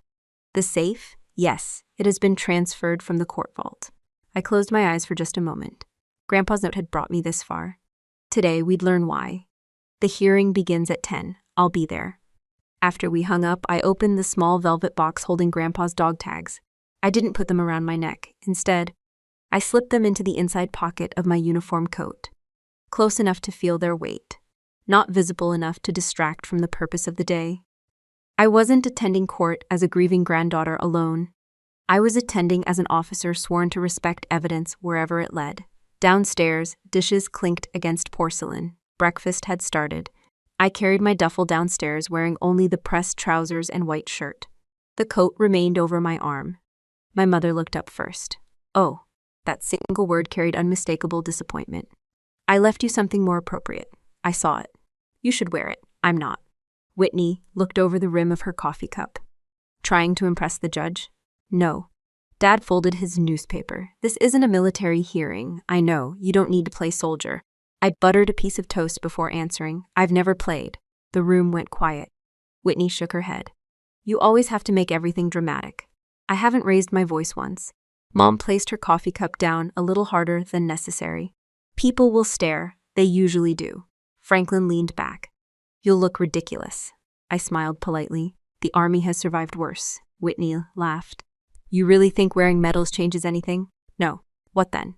The safe? Yes, it has been transferred from the court vault. I closed my eyes for just a moment. Grandpa's note had brought me this far. Today, we'd learn why. The hearing begins at 10. I'll be there. After we hung up, I opened the small velvet box holding Grandpa's dog tags. I didn't put them around my neck. Instead, I slipped them into the inside pocket of my uniform coat. Close enough to feel their weight. Not visible enough to distract from the purpose of the day. I wasn't attending court as a grieving granddaughter alone. I was attending as an officer sworn to respect evidence wherever it led. Downstairs, dishes clinked against porcelain. Breakfast had started. I carried my duffel downstairs wearing only the pressed trousers and white shirt. The coat remained over my arm. My mother looked up first. Oh, that single word carried unmistakable disappointment. I left you something more appropriate. I saw it. You should wear it. I'm not. Whitney looked over the rim of her coffee cup. Trying to impress the judge? No. Dad folded his newspaper. This isn't a military hearing. I know. You don't need to play soldier. I buttered a piece of toast before answering. I've never played. The room went quiet. Whitney shook her head. You always have to make everything dramatic. I haven't raised my voice once. Mom placed her coffee cup down a little harder than necessary. People will stare. They usually do. Franklin leaned back. You'll look ridiculous. I smiled politely. The army has survived worse. Whitney laughed. You really think wearing medals changes anything? No. What then?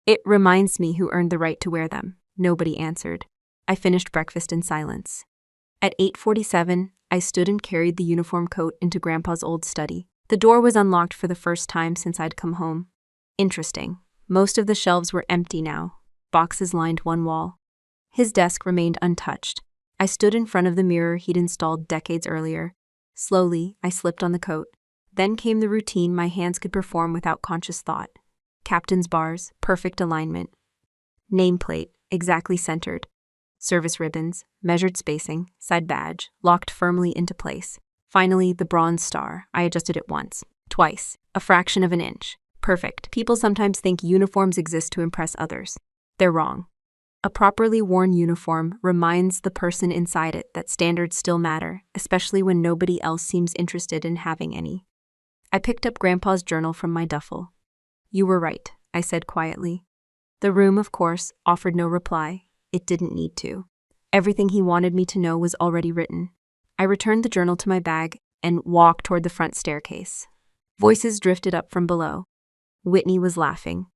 It reminds me who earned the right to wear them. Nobody answered. I finished breakfast in silence. At 8:47, I stood and carried the uniform coat into Grandpa's old study. The door was unlocked for the first time since I'd come home. Interesting. Most of the shelves were empty now. Boxes lined one wall. His desk remained untouched. I stood in front of the mirror he'd installed decades earlier. Slowly, I slipped on the coat. Then came the routine my hands could perform without conscious thought. Captain's bars, perfect alignment. Nameplate, exactly centered. Service ribbons, measured spacing, side badge, locked firmly into place. Finally, the bronze star. I adjusted it once, twice, a fraction of an inch. Perfect. People sometimes think uniforms exist to impress others. They're wrong. A properly worn uniform reminds the person inside it that standards still matter, especially when nobody else seems interested in having any. I picked up Grandpa's journal from my duffel. You were right, I said quietly. The room, of course, offered no reply. It didn't need to. Everything he wanted me to know was already written. I returned the journal to my bag and walked toward the front staircase. Voices drifted up from below. Whitney was laughing.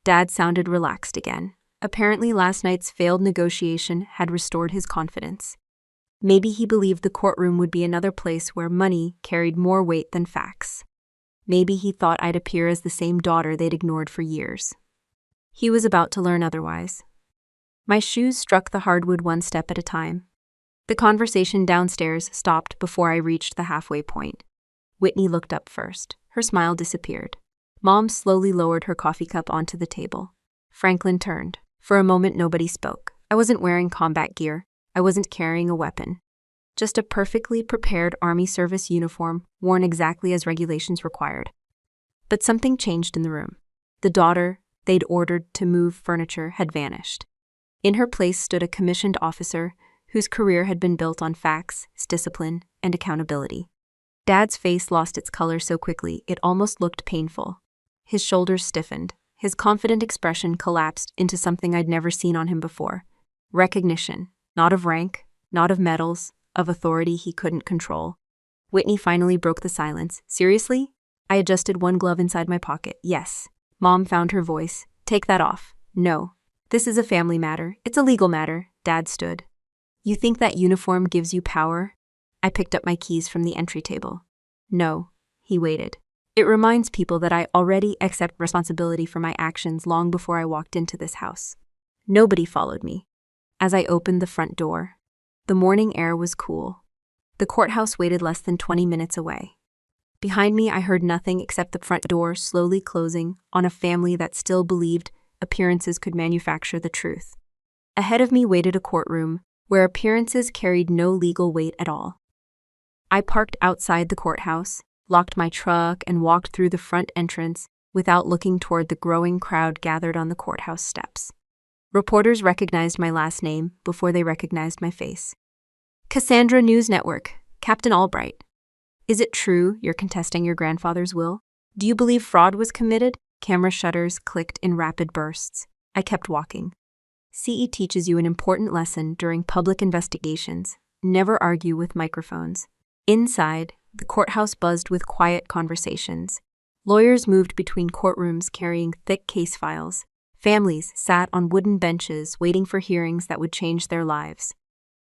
Dad sounded relaxed again. Apparently last night's failed negotiation had restored his confidence. Maybe he believed the courtroom would be another place where money carried more weight than facts. Maybe he thought I'd appear as the same daughter they'd ignored for years. He was about to learn otherwise. My shoes struck the hardwood one step at a time. The conversation downstairs stopped before I reached the halfway point. Whitney looked up first. Her smile disappeared. Mom slowly lowered her coffee cup onto the table. Franklin turned. For a moment, nobody spoke. I wasn't wearing combat gear. I wasn't carrying a weapon. Just a perfectly prepared Army service uniform worn exactly as regulations required. But something changed in the room. The daughter they'd ordered to move furniture had vanished. In her place stood a commissioned officer whose career had been built on facts, discipline, and accountability. Dad's face lost its color so quickly it almost looked painful. His shoulders stiffened. His confident expression collapsed into something I'd never seen on him before. Recognition, not of rank, not of medals, of authority he couldn't control. Whitney finally broke the silence. Seriously? I adjusted one glove inside my pocket. Yes. Mom found her voice. Take that off. No. This is a family matter. It's a legal matter. Dad stood. You think that uniform gives you power? I picked up my keys from the entry table. No. He waited. It reminds people that I already accept responsibility for my actions long before I walked into this house. Nobody followed me. As I opened the front door, the morning air was cool. The courthouse waited less than 20 minutes away. Behind me, I heard nothing except the front door slowly closing on a family that still believed appearances could manufacture the truth. Ahead of me waited a courtroom where appearances carried no legal weight at all. I parked outside the courthouse, locked my truck, and walked through the front entrance without looking toward the growing crowd gathered on the courthouse steps. Reporters recognized my last name before they recognized my face. Cassandra News Network, Captain Albright. Is it true you're contesting your grandfather's will? Do you believe fraud was committed? Camera shutters clicked in rapid bursts. I kept walking. CE teaches you an important lesson during public investigations. Never argue with microphones. Inside, the courthouse buzzed with quiet conversations. Lawyers moved between courtrooms carrying thick case files. Families sat on wooden benches waiting for hearings that would change their lives.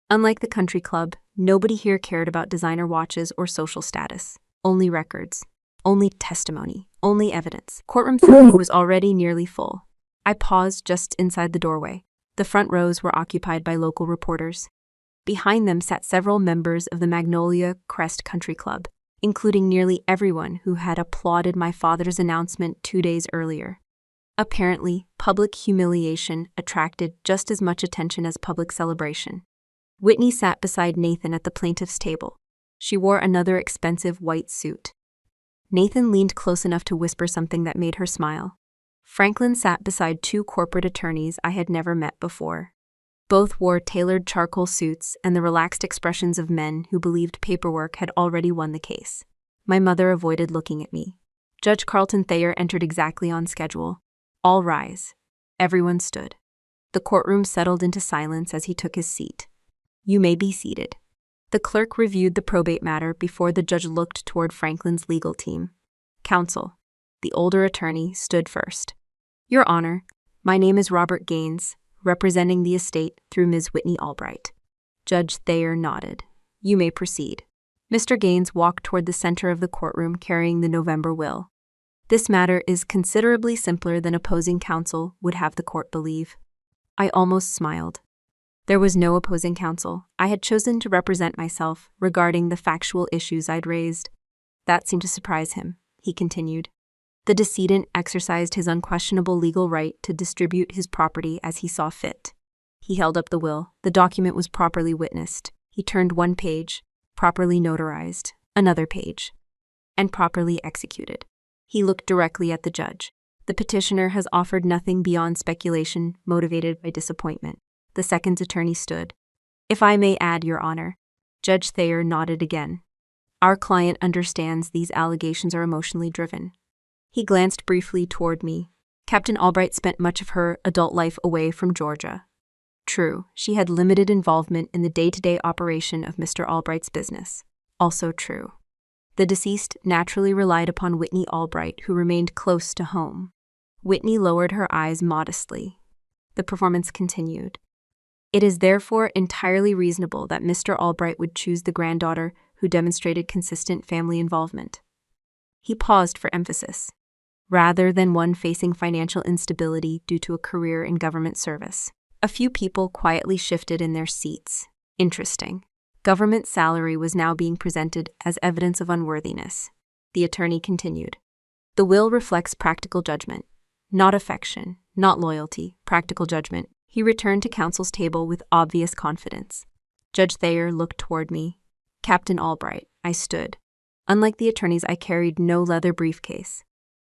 Unlike the country club, nobody here cared about designer watches or social status. Only records. only testimony, only evidence. Courtroom 3 was already nearly full. I paused just inside the doorway. The front rows were occupied by local reporters. Behind them sat several members of the Magnolia Crest Country Club, including nearly everyone who had applauded my father's announcement 2 days earlier. Apparently, public humiliation attracted just as much attention as public celebration. Whitney sat beside Nathan at the plaintiff's table. She wore another expensive white suit. Nathan leaned close enough to whisper something that made her smile. Franklin sat beside two corporate attorneys I had never met before. Both wore tailored charcoal suits and the relaxed expressions of men who believed paperwork had already won the case. My mother avoided looking at me. Judge Carlton Thayer entered exactly on schedule. All rise. Everyone stood. The courtroom settled into silence as he took his seat. You may be seated. The clerk reviewed the probate matter before the judge looked toward Franklin's legal team. Counsel, the older attorney, stood first. Your Honor, my name is Robert Gaines, representing the estate through Ms. Whitney Albright. Judge Thayer nodded. You may proceed. Mr. Gaines walked toward the center of the courtroom carrying the November will. This matter is considerably simpler than opposing counsel would have the court believe. I almost smiled. There was no opposing counsel. I had chosen to represent myself regarding the factual issues I'd raised. That seemed to surprise him, he continued. The decedent exercised his unquestionable legal right to distribute his property as he saw fit. He held up the will. The document was properly witnessed. He turned one page, properly notarized, another page, and properly executed. He looked directly at the judge. The petitioner has offered nothing beyond speculation motivated by disappointment. The second attorney stood. If I may add, Your Honor. Judge Thayer nodded again. Our client understands these allegations are emotionally driven. He glanced briefly toward me. Captain Albright spent much of her adult life away from Georgia. True, she had limited involvement in the day-to-day operation of Mr. Albright's business. Also true. The deceased naturally relied upon Whitney Albright, who remained close to home. Whitney lowered her eyes modestly. The performance continued. It is therefore entirely reasonable that Mr. Albright would choose the granddaughter who demonstrated consistent family involvement. He paused for emphasis. Rather than one facing financial instability due to a career in government service. A few people quietly shifted in their seats. Interesting. Government salary was now being presented as evidence of unworthiness. The attorney continued. The will reflects practical judgment. Not affection, not loyalty, practical judgment. He returned to counsel's table with obvious confidence. Judge Thayer looked toward me. Captain Albright, I stood. Unlike the attorneys, I carried no leather briefcase.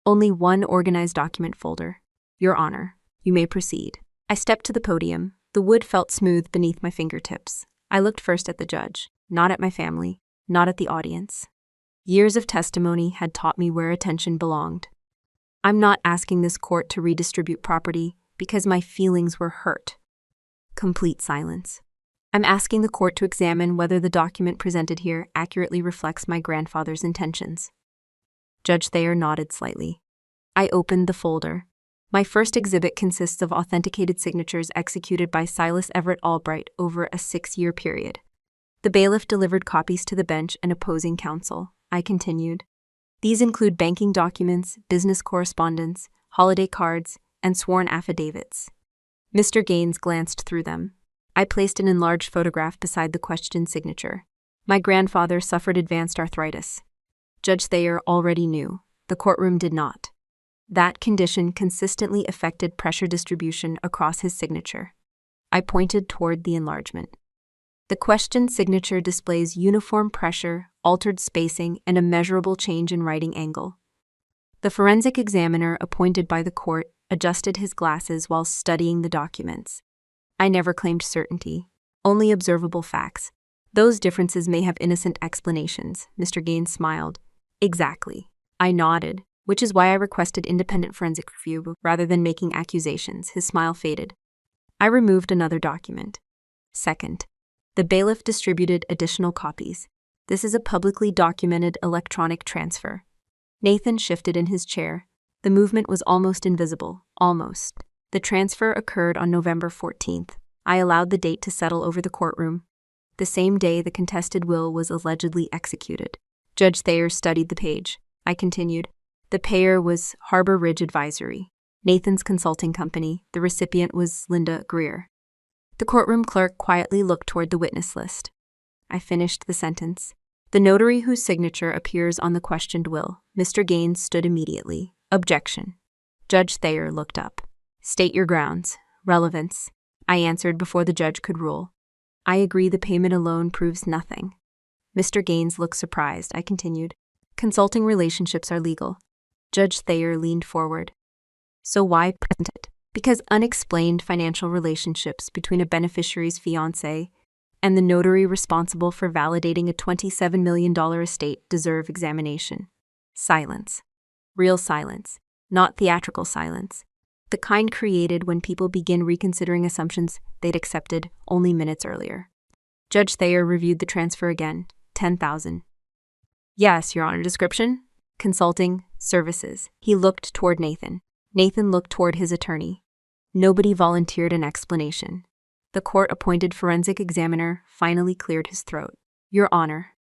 Only one organized document folder. Your Honor, you may proceed. I stepped to the podium. The wood felt smooth beneath my fingertips. I looked first at the judge, not at my family, not at the audience. Years of testimony had taught me where attention belonged. I'm not asking this court to redistribute property because my feelings were hurt. Complete silence. I'm asking the court to examine whether the document presented here accurately reflects my grandfather's intentions. Judge Thayer nodded slightly. I opened the folder. My first exhibit consists of authenticated signatures executed by Silas Everett Albright over a 6-year period. The bailiff delivered copies to the bench and opposing counsel. I continued. These include banking documents, business correspondence, holiday cards, and sworn affidavits. Mr. Gaines glanced through them. I placed an enlarged photograph beside the questioned signature. My grandfather suffered advanced arthritis. Judge Thayer already knew. The courtroom did not. That condition consistently affected pressure distribution across his signature. I pointed toward the enlargement. The questioned signature displays uniform pressure, altered spacing, and a measurable change in writing angle. The forensic examiner appointed by the court adjusted his glasses while studying the documents. I never claimed certainty, only observable facts. Those differences may have innocent explanations, Mr. Gaines smiled. Exactly. I nodded, which is why I requested independent forensic review rather than making accusations. His smile faded. I removed another document. Second, the bailiff distributed additional copies. This is a publicly documented electronic transfer. Nathan shifted in his chair. The movement was almost invisible. Almost. The transfer occurred on November 14th. I allowed the date to settle over the courtroom. The same day the contested will was allegedly executed. Judge Thayer studied the page. I continued. The payer was Harbor Ridge Advisory, Nathan's consulting company. The recipient was Linda Greer. The courtroom clerk quietly looked toward the witness list. I finished the sentence. The notary whose signature appears on the questioned will. Mr. Gaines stood immediately. Objection. Judge Thayer looked up. State your grounds. Relevance. I answered before the judge could rule. I agree the payment alone proves nothing. Mr. Gaines looked surprised. I continued. Consulting relationships are legal. Judge Thayer leaned forward. So why present it? Because unexplained financial relationships between a beneficiary's fiancé and the notary responsible for validating a $27 million estate deserve examination. Silence. Real silence, not theatrical silence. The kind created when people begin reconsidering assumptions they'd accepted only minutes earlier. Judge Thayer reviewed the transfer again. $10,000. Yes, Your Honor. Description? Consulting, services. He looked toward Nathan. Nathan looked toward his attorney. Nobody volunteered an explanation. The court-appointed forensic examiner finally cleared his throat. Your Honor.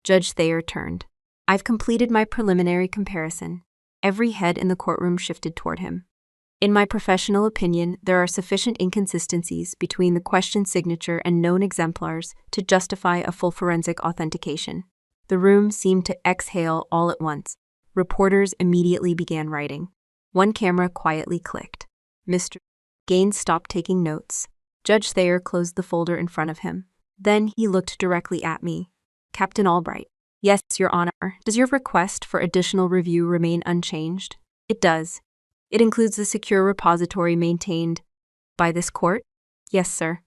Judge Thayer turned. I've completed my preliminary comparison. Every head in the courtroom shifted toward him. In my professional opinion, there are sufficient inconsistencies between the question signature and known exemplars to justify a full forensic authentication. The room seemed to exhale all at once. Reporters immediately began writing. One camera quietly clicked. Mr. Gaines stopped taking notes. Judge Thayer closed the folder in front of him. Then he looked directly at me. Captain Albright. Yes, Your Honor. Does your request for additional review remain unchanged? It does. It includes the secure repository maintained by this court? Yes, sir.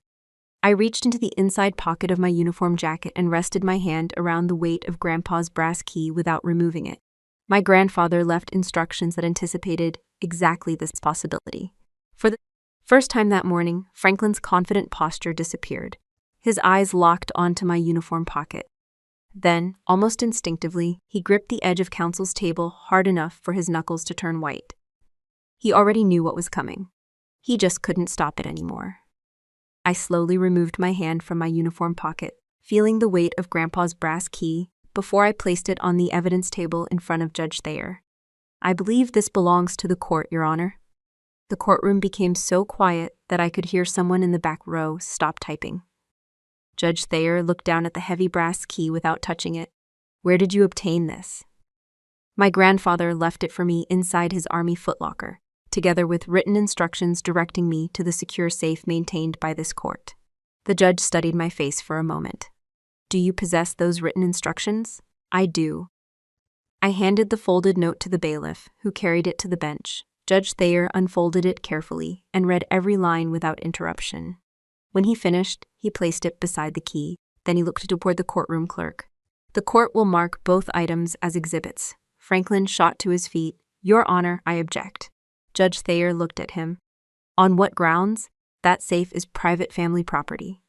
I reached into the inside pocket of my uniform jacket and rested my hand around the weight of Grandpa's brass key without removing it. My grandfather left instructions that anticipated exactly this possibility. For the first time that morning, Franklin's confident posture disappeared. His eyes locked onto my uniform pocket. Then, almost instinctively, he gripped the edge of counsel's table hard enough for his knuckles to turn white. He already knew what was coming. He just couldn't stop it anymore. I slowly removed my hand from my uniform pocket, feeling the weight of Grandpa's brass key before I placed it on the evidence table in front of Judge Thayer. I believe this belongs to the court, Your Honor. The courtroom became so quiet that I could hear someone in the back row stop typing. Judge Thayer looked down at the heavy brass key without touching it. Where did you obtain this? My grandfather left it for me inside his army footlocker, together with written instructions directing me to the secure safe maintained by this court. The judge studied my face for a moment. Do you possess those written instructions? I do. I handed the folded note to the bailiff, who carried it to the bench. Judge Thayer unfolded it carefully and read every line without interruption. When he finished, he placed it beside the key. Then he looked toward the courtroom clerk. The court will mark both items as exhibits. Franklin shot to his feet. Your Honor, I object. Judge Thayer looked at him. On what grounds? That safe is private family property.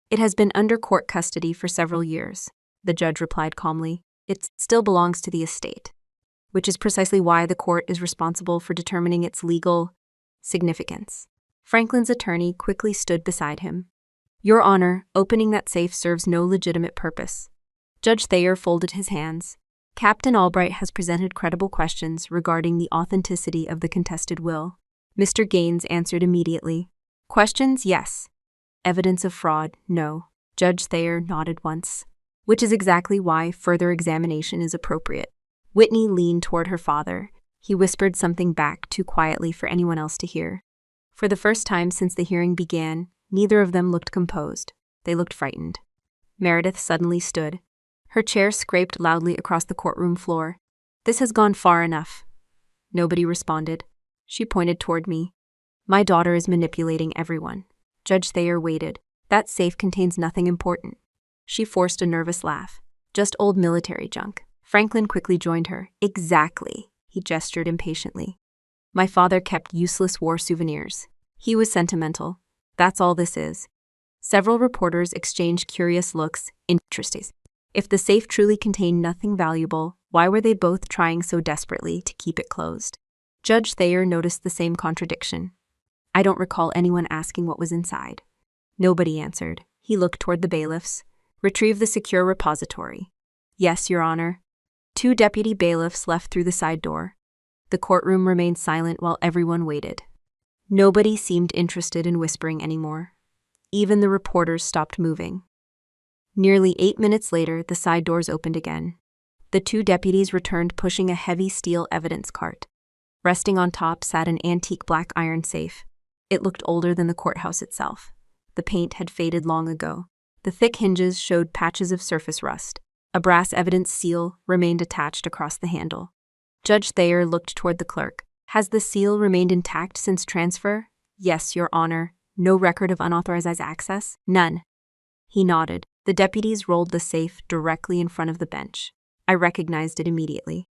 It has been under court custody for several years, the judge replied calmly. It still belongs to the estate, which is precisely why the court is responsible for determining its legal significance. Franklin's attorney quickly stood beside him. Your Honor, opening that safe serves no legitimate purpose. Judge Thayer folded his hands. Captain Albright has presented credible questions regarding the authenticity of the contested will. Mr. Gaines answered immediately. Questions, yes. Evidence of fraud, no. Judge Thayer nodded once. Which is exactly why further examination is appropriate. Whitney leaned toward her father. He whispered something back too quietly for anyone else to hear. For the first time since the hearing began, neither of them looked composed. They looked frightened. Meredith suddenly stood. Her chair scraped loudly across the courtroom floor. This has gone far enough. Nobody responded. She pointed toward me. My daughter is manipulating everyone. Judge Thayer waited. That safe contains nothing important. She forced a nervous laugh. Just old military junk. Franklin quickly joined her. Exactly, he gestured impatiently. My father kept useless war souvenirs. He was sentimental. That's all this is. Several reporters exchanged curious looks. Interesting. If the safe truly contained nothing valuable, why were they both trying so desperately to keep it closed? Judge Thayer noticed the same contradiction. I don't recall anyone asking what was inside. Nobody answered. He looked toward the bailiffs. Retrieve the secure repository. Yes, Your Honor. 2 deputy bailiffs left through the side door. The courtroom remained silent while everyone waited. Nobody seemed interested in whispering anymore. Even the reporters stopped moving. Nearly 8 minutes later, the side doors opened again. The 2 deputies returned pushing a heavy steel evidence cart. Resting on top sat an antique black iron safe. It looked older than the courthouse itself. The paint had faded long ago. The thick hinges showed patches of surface rust. A brass evidence seal remained attached across the handle. Judge Thayer looked toward the clerk. Has the seal remained intact since transfer? Yes, Your Honor. No record of unauthorized access? None. He nodded. The deputies rolled the safe directly in front of the bench. I recognized it immediately.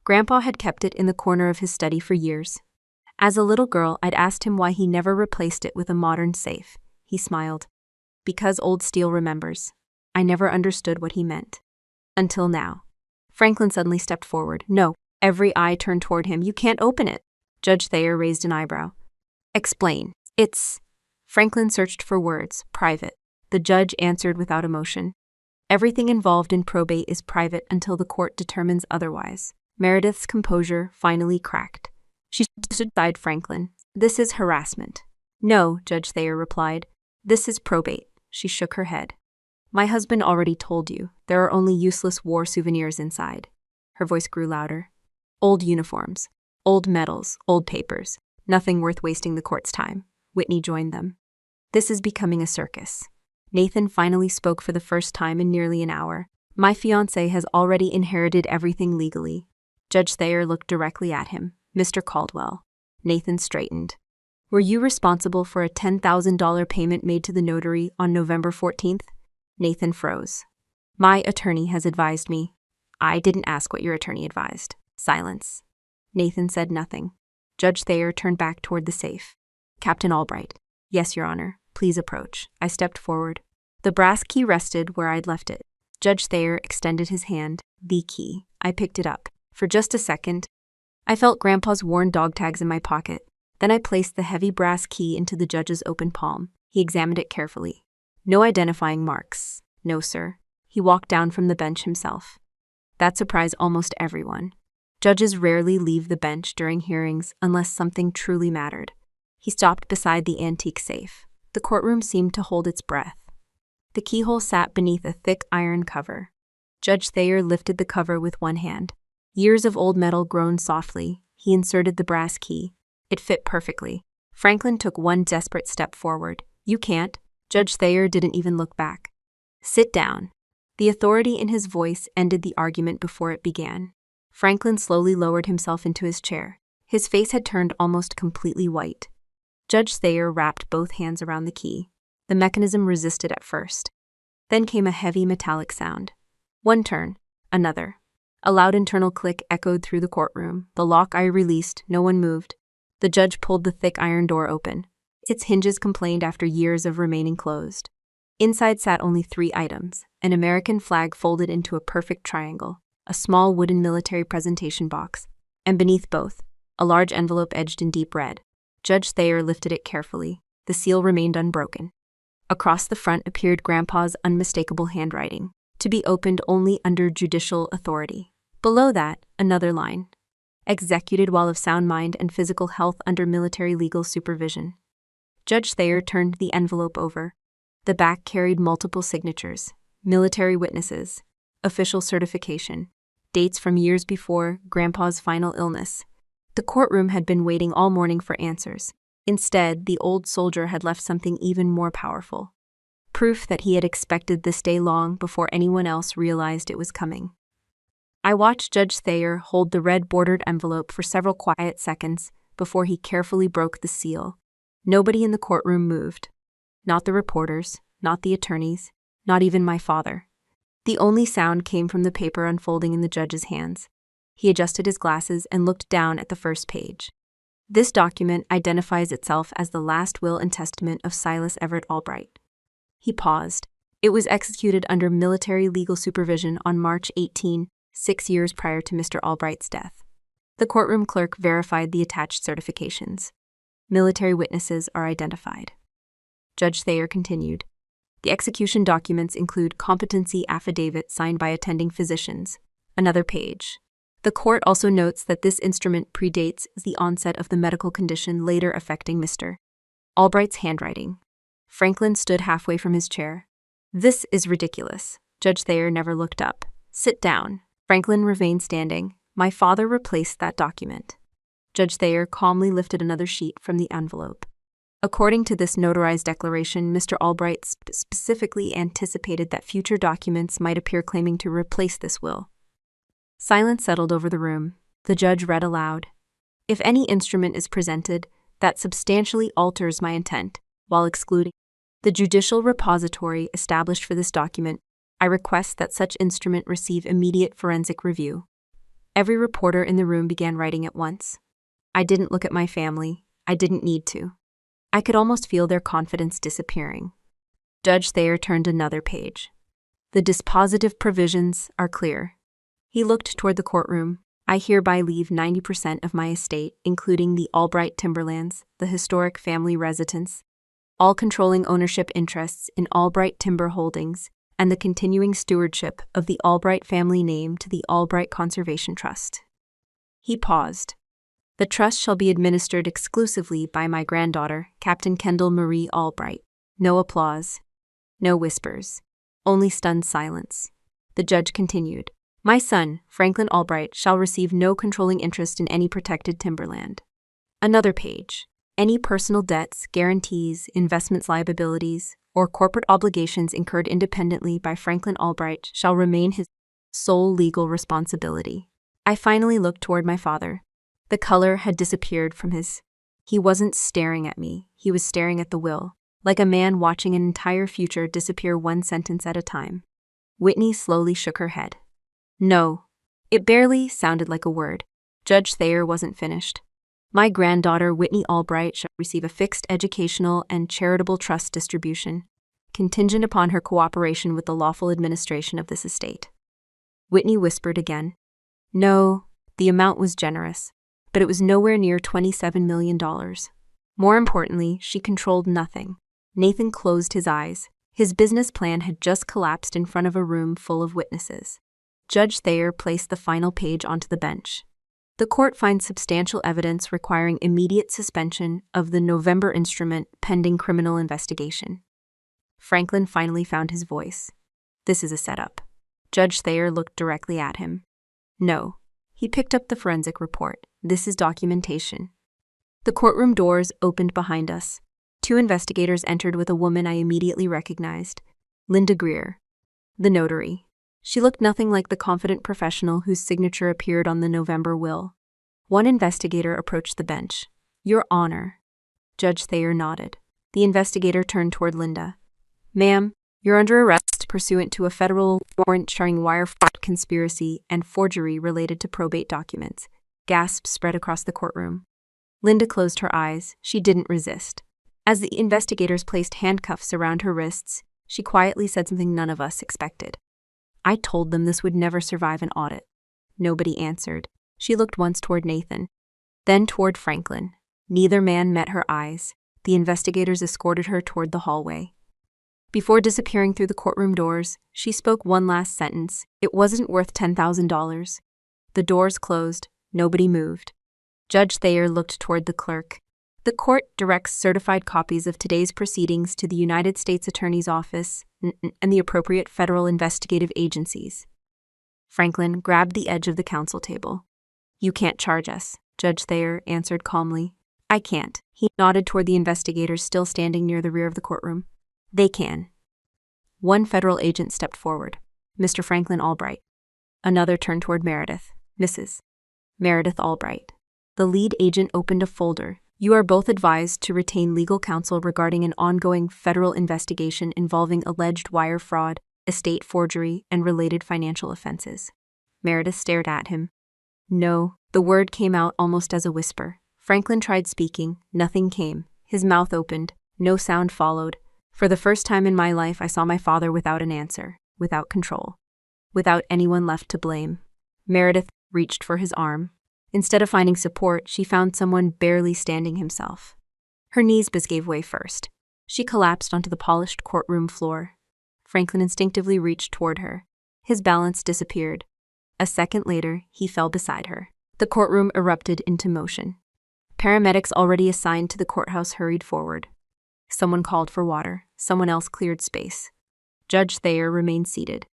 Grandpa had kept it in the corner of his study for years. As a little girl, I'd asked him why he never replaced it with a modern safe. He smiled. Because old steel remembers. I never understood what he meant. Until now. Franklin suddenly stepped forward. No. Every eye turned toward him. You can't open it. Judge Thayer raised an eyebrow. Explain. It's... Franklin searched for words. Private. The judge answered without emotion. Everything involved in probate is private until the court determines otherwise. Meredith's composure finally cracked. She stood beside Franklin. This is harassment. No, Judge Thayer replied. This is probate. She shook her head. My husband already told you. There are only useless war souvenirs inside. Her voice grew louder. Old uniforms, old medals, old papers. Nothing worth wasting the court's time. Whitney joined them. This is becoming a circus. Nathan finally spoke for the first time in nearly an hour. My fiancé has already inherited everything legally. Judge Thayer looked directly at him. Mr. Caldwell. Nathan straightened. Were you responsible for a $10,000 payment made to the notary on November 14th? Nathan froze. My attorney has advised me. I didn't ask what your attorney advised. Silence. Nathan said nothing. Judge Thayer turned back toward the safe. Captain Albright. Yes, Your Honor. Please approach. I stepped forward. The brass key rested where I'd left it. Judge Thayer extended his hand. The key. I picked it up. For just a second, I felt Grandpa's worn dog tags in my pocket. Then I placed the heavy brass key into the judge's open palm. He examined it carefully. No identifying marks. No, sir. He walked down from the bench himself. That surprised almost everyone. Judges rarely leave the bench during hearings unless something truly mattered. He stopped beside the antique safe. The courtroom seemed to hold its breath. The keyhole sat beneath a thick iron cover. Judge Thayer lifted the cover with one hand. Years of old metal groaned softly. He inserted the brass key. It fit perfectly. Franklin took one desperate step forward. You can't. Judge Thayer didn't even look back. Sit down. The authority in his voice ended the argument before it began. Franklin slowly lowered himself into his chair. His face had turned almost completely white. Judge Thayer wrapped both hands around the key. The mechanism resisted at first. Then came a heavy metallic sound. One turn, another. A loud internal click echoed through the courtroom. The lock I released, no one moved. The judge pulled the thick iron door open. Its hinges complained after years of remaining closed. Inside sat only 3 items: an American flag folded into a perfect triangle, a small wooden military presentation box, and beneath both, a large envelope edged in deep red. Judge Thayer lifted it carefully. The seal remained unbroken. Across the front appeared Grandpa's unmistakable handwriting, to be opened only under judicial authority. Below that, another line. Executed while of sound mind and physical health under military legal supervision. Judge Thayer turned the envelope over. The back carried multiple signatures, military witnesses, official certification, dates from years before Grandpa's final illness. The courtroom had been waiting all morning for answers. Instead, the old soldier had left something even more powerful. Proof that he had expected this day long before anyone else realized it was coming. I watched Judge Thayer hold the red-bordered envelope for several quiet seconds before he carefully broke the seal. Nobody in the courtroom moved. Not the reporters, not the attorneys, not even my father. The only sound came from the paper unfolding in the judge's hands. He adjusted his glasses and looked down at the first page. This document identifies itself as the last will and testament of Silas Everett Albright. He paused. It was executed under military legal supervision on March 18, 6 years prior to Mr. Albright's death. The courtroom clerk verified the attached certifications. Military witnesses are identified. Judge Thayer continued. The execution documents include competency affidavit signed by attending physicians, Another page. The court also notes that this instrument predates the onset of the medical condition later affecting Mr. Albright's handwriting. Franklin stood halfway from his chair. This is ridiculous. Judge Thayer never looked up. Sit down. Franklin remained standing. My father replaced that document. Judge Thayer calmly lifted another sheet from the envelope. According to this notarized declaration, Mr. Albright specifically anticipated that future documents might appear claiming to replace this will. Silence settled over the room. The judge read aloud. If any instrument is presented that substantially alters my intent, while excluding the judicial repository established for this document, I request that such instrument receive immediate forensic review. Every reporter in the room began writing at once. I didn't look at my family. I didn't need to. I could almost feel their confidence disappearing. Judge Thayer turned another page. The dispositive provisions are clear. He looked toward the courtroom. I hereby leave 90% of my estate, including the Albright timberlands, the historic family residence, all controlling ownership interests in Albright Timber Holdings, and the continuing stewardship of the Albright family name to the Albright Conservation Trust. He paused. The trust shall be administered exclusively by my granddaughter, Captain Kendall Marie Albright. No applause. No whispers. Only stunned silence. The judge continued. My son, Franklin Albright, shall receive no controlling interest in any protected timberland. Another page. Any personal debts, guarantees, investments liabilities, or corporate obligations incurred independently by Franklin Albright shall remain his sole legal responsibility. I finally looked toward my father. The color had disappeared from his. He wasn't staring at me, he was staring at the will, like a man watching an entire future disappear one sentence at a time. Whitney slowly shook her head. No. It barely sounded like a word. Judge Thayer wasn't finished. My granddaughter, Whitney Albright, shall receive a fixed educational and charitable trust distribution, contingent upon her cooperation with the lawful administration of this estate. Whitney whispered again. No, the amount was generous, but it was nowhere near $27 million. More importantly, she controlled nothing. Nathan closed his eyes. His business plan had just collapsed in front of a room full of witnesses. Judge Thayer placed the final page onto the bench. The court finds substantial evidence requiring immediate suspension of the November instrument pending criminal investigation. Franklin finally found his voice. This is a setup. Judge Thayer looked directly at him. No. He picked up the forensic report. This is documentation. The courtroom doors opened behind us. 2 investigators entered with a woman I immediately recognized, Linda Greer, the notary. She looked nothing like the confident professional whose signature appeared on the November will. One investigator approached the bench. Your Honor. Judge Thayer nodded. The investigator turned toward Linda. Ma'am, you're under arrest pursuant to a federal warrant charging wire fraud, conspiracy, and forgery related to probate documents. Gasps spread across the courtroom. Linda closed her eyes. She didn't resist. As the investigators placed handcuffs around her wrists, she quietly said something none of us expected. I told them this would never survive an audit. Nobody answered. She looked once toward Nathan, then toward Franklin. Neither man met her eyes. The investigators escorted her toward the hallway. Before disappearing through the courtroom doors, she spoke one last sentence. It wasn't worth $10,000. The doors closed. Nobody moved. Judge Thayer looked toward the clerk. The court directs certified copies of today's proceedings to the United States Attorney's Office and the appropriate federal investigative agencies. Franklin grabbed the edge of the counsel table. You can't charge us, Judge Thayer answered calmly. I can't. He nodded toward the investigators still standing near the rear of the courtroom. They can. One federal agent stepped forward. Mr. Franklin Albright. Another turned toward Meredith. Mrs. Meredith Albright. The lead agent opened a folder. You are both advised to retain legal counsel regarding an ongoing federal investigation involving alleged wire fraud, estate forgery, and related financial offenses. Meredith stared at him. No, the word came out almost as a whisper. Franklin tried speaking. Nothing came. His mouth opened. No sound followed. For the first time in my life, I saw my father without an answer, without control, without anyone left to blame. Meredith reached for his arm. Instead of finding support, she found someone barely standing himself. Her knees gave way first. She collapsed onto the polished courtroom floor. Franklin instinctively reached toward her. His balance disappeared. A second later, he fell beside her. The courtroom erupted into motion. Paramedics already assigned to the courthouse hurried forward. Someone called for water. Someone else cleared space. Judge Thayer remained seated.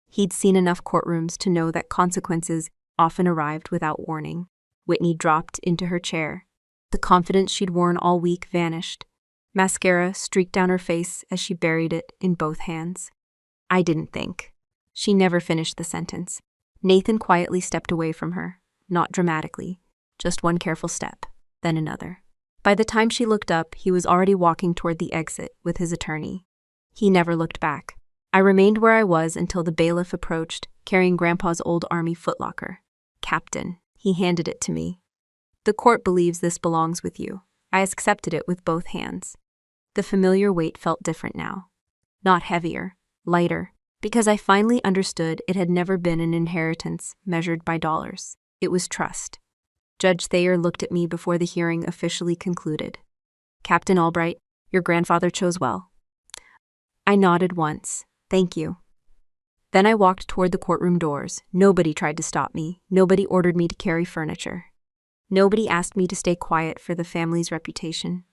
He'd seen enough courtrooms to know that consequences often arrived without warning. Whitney dropped into her chair. The confidence she'd worn all week vanished. Mascara streaked down her face as she buried it in both hands. I didn't think. She never finished the sentence. Nathan quietly stepped away from her, not dramatically, just one careful step, then another. By the time she looked up, he was already walking toward the exit with his attorney. He never looked back. I remained where I was until the bailiff approached, carrying Grandpa's old army footlocker. Captain, he handed it to me. The court believes this belongs with you. I accepted it with both hands. The familiar weight felt different now. Not heavier, lighter, because I finally understood it had never been an inheritance measured by dollars. It was trust. Judge Thayer looked at me before the hearing officially concluded. Captain Albright, your grandfather chose well. I nodded once. Thank you. Then I walked toward the courtroom doors. Nobody tried to stop me. Nobody ordered me to carry furniture. Nobody asked me to stay quiet for the family's reputation.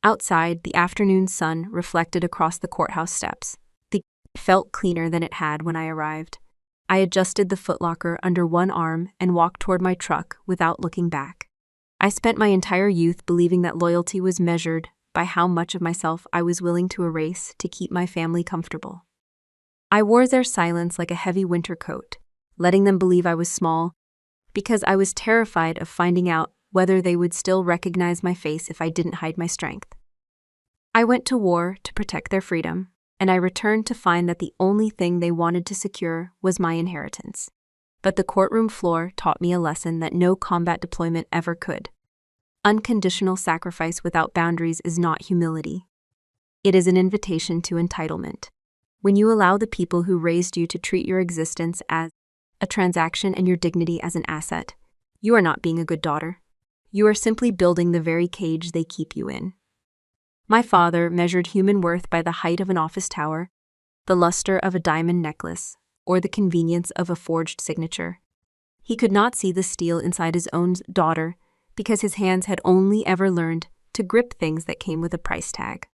Outside, the afternoon sun reflected across the courthouse steps. The felt cleaner than it had when I arrived. I adjusted the footlocker under one arm and walked toward my truck without looking back. I spent my entire youth believing that loyalty was measured by how much of myself I was willing to erase to keep my family comfortable. I wore their silence like a heavy winter coat, letting them believe I was small, because I was terrified of finding out whether they would still recognize my face if I didn't hide my strength. I went to war to protect their freedom, and I returned to find that the only thing they wanted to secure was my inheritance. But the courtroom floor taught me a lesson that no combat deployment ever could. Unconditional sacrifice without boundaries is not humility. It is an invitation to entitlement. When you allow the people who raised you to treat your existence as a transaction and your dignity as an asset, you are not being a good daughter. You are simply building the very cage they keep you in. My father measured human worth by the height of an office tower, the luster of a diamond necklace, or the convenience of a forged signature. He could not see the steel inside his own daughter because his hands had only ever learned to grip things that came with a price tag.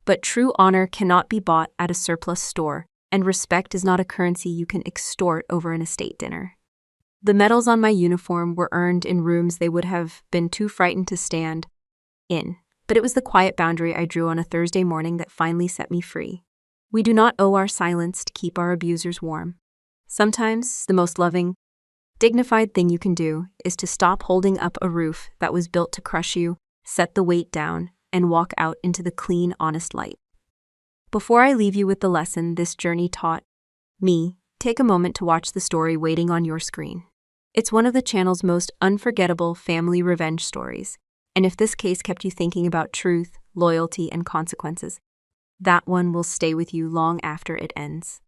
But true honor cannot be bought at a surplus store, and respect is not a currency you can extort over an estate dinner. The medals on my uniform were earned in rooms they would have been too frightened to stand in, but it was the quiet boundary I drew on a Thursday morning that finally set me free. We do not owe our silence to keep our abusers warm. Sometimes the most loving, dignified thing you can do is to stop holding up a roof that was built to crush you, set the weight down, and walk out into the clean, honest light. Before I leave you with the lesson this journey taught me, take a moment to watch the story waiting on your screen. It's one of the channel's most unforgettable family revenge stories, and if this case kept you thinking about truth, loyalty, and consequences, that one will stay with you long after it ends.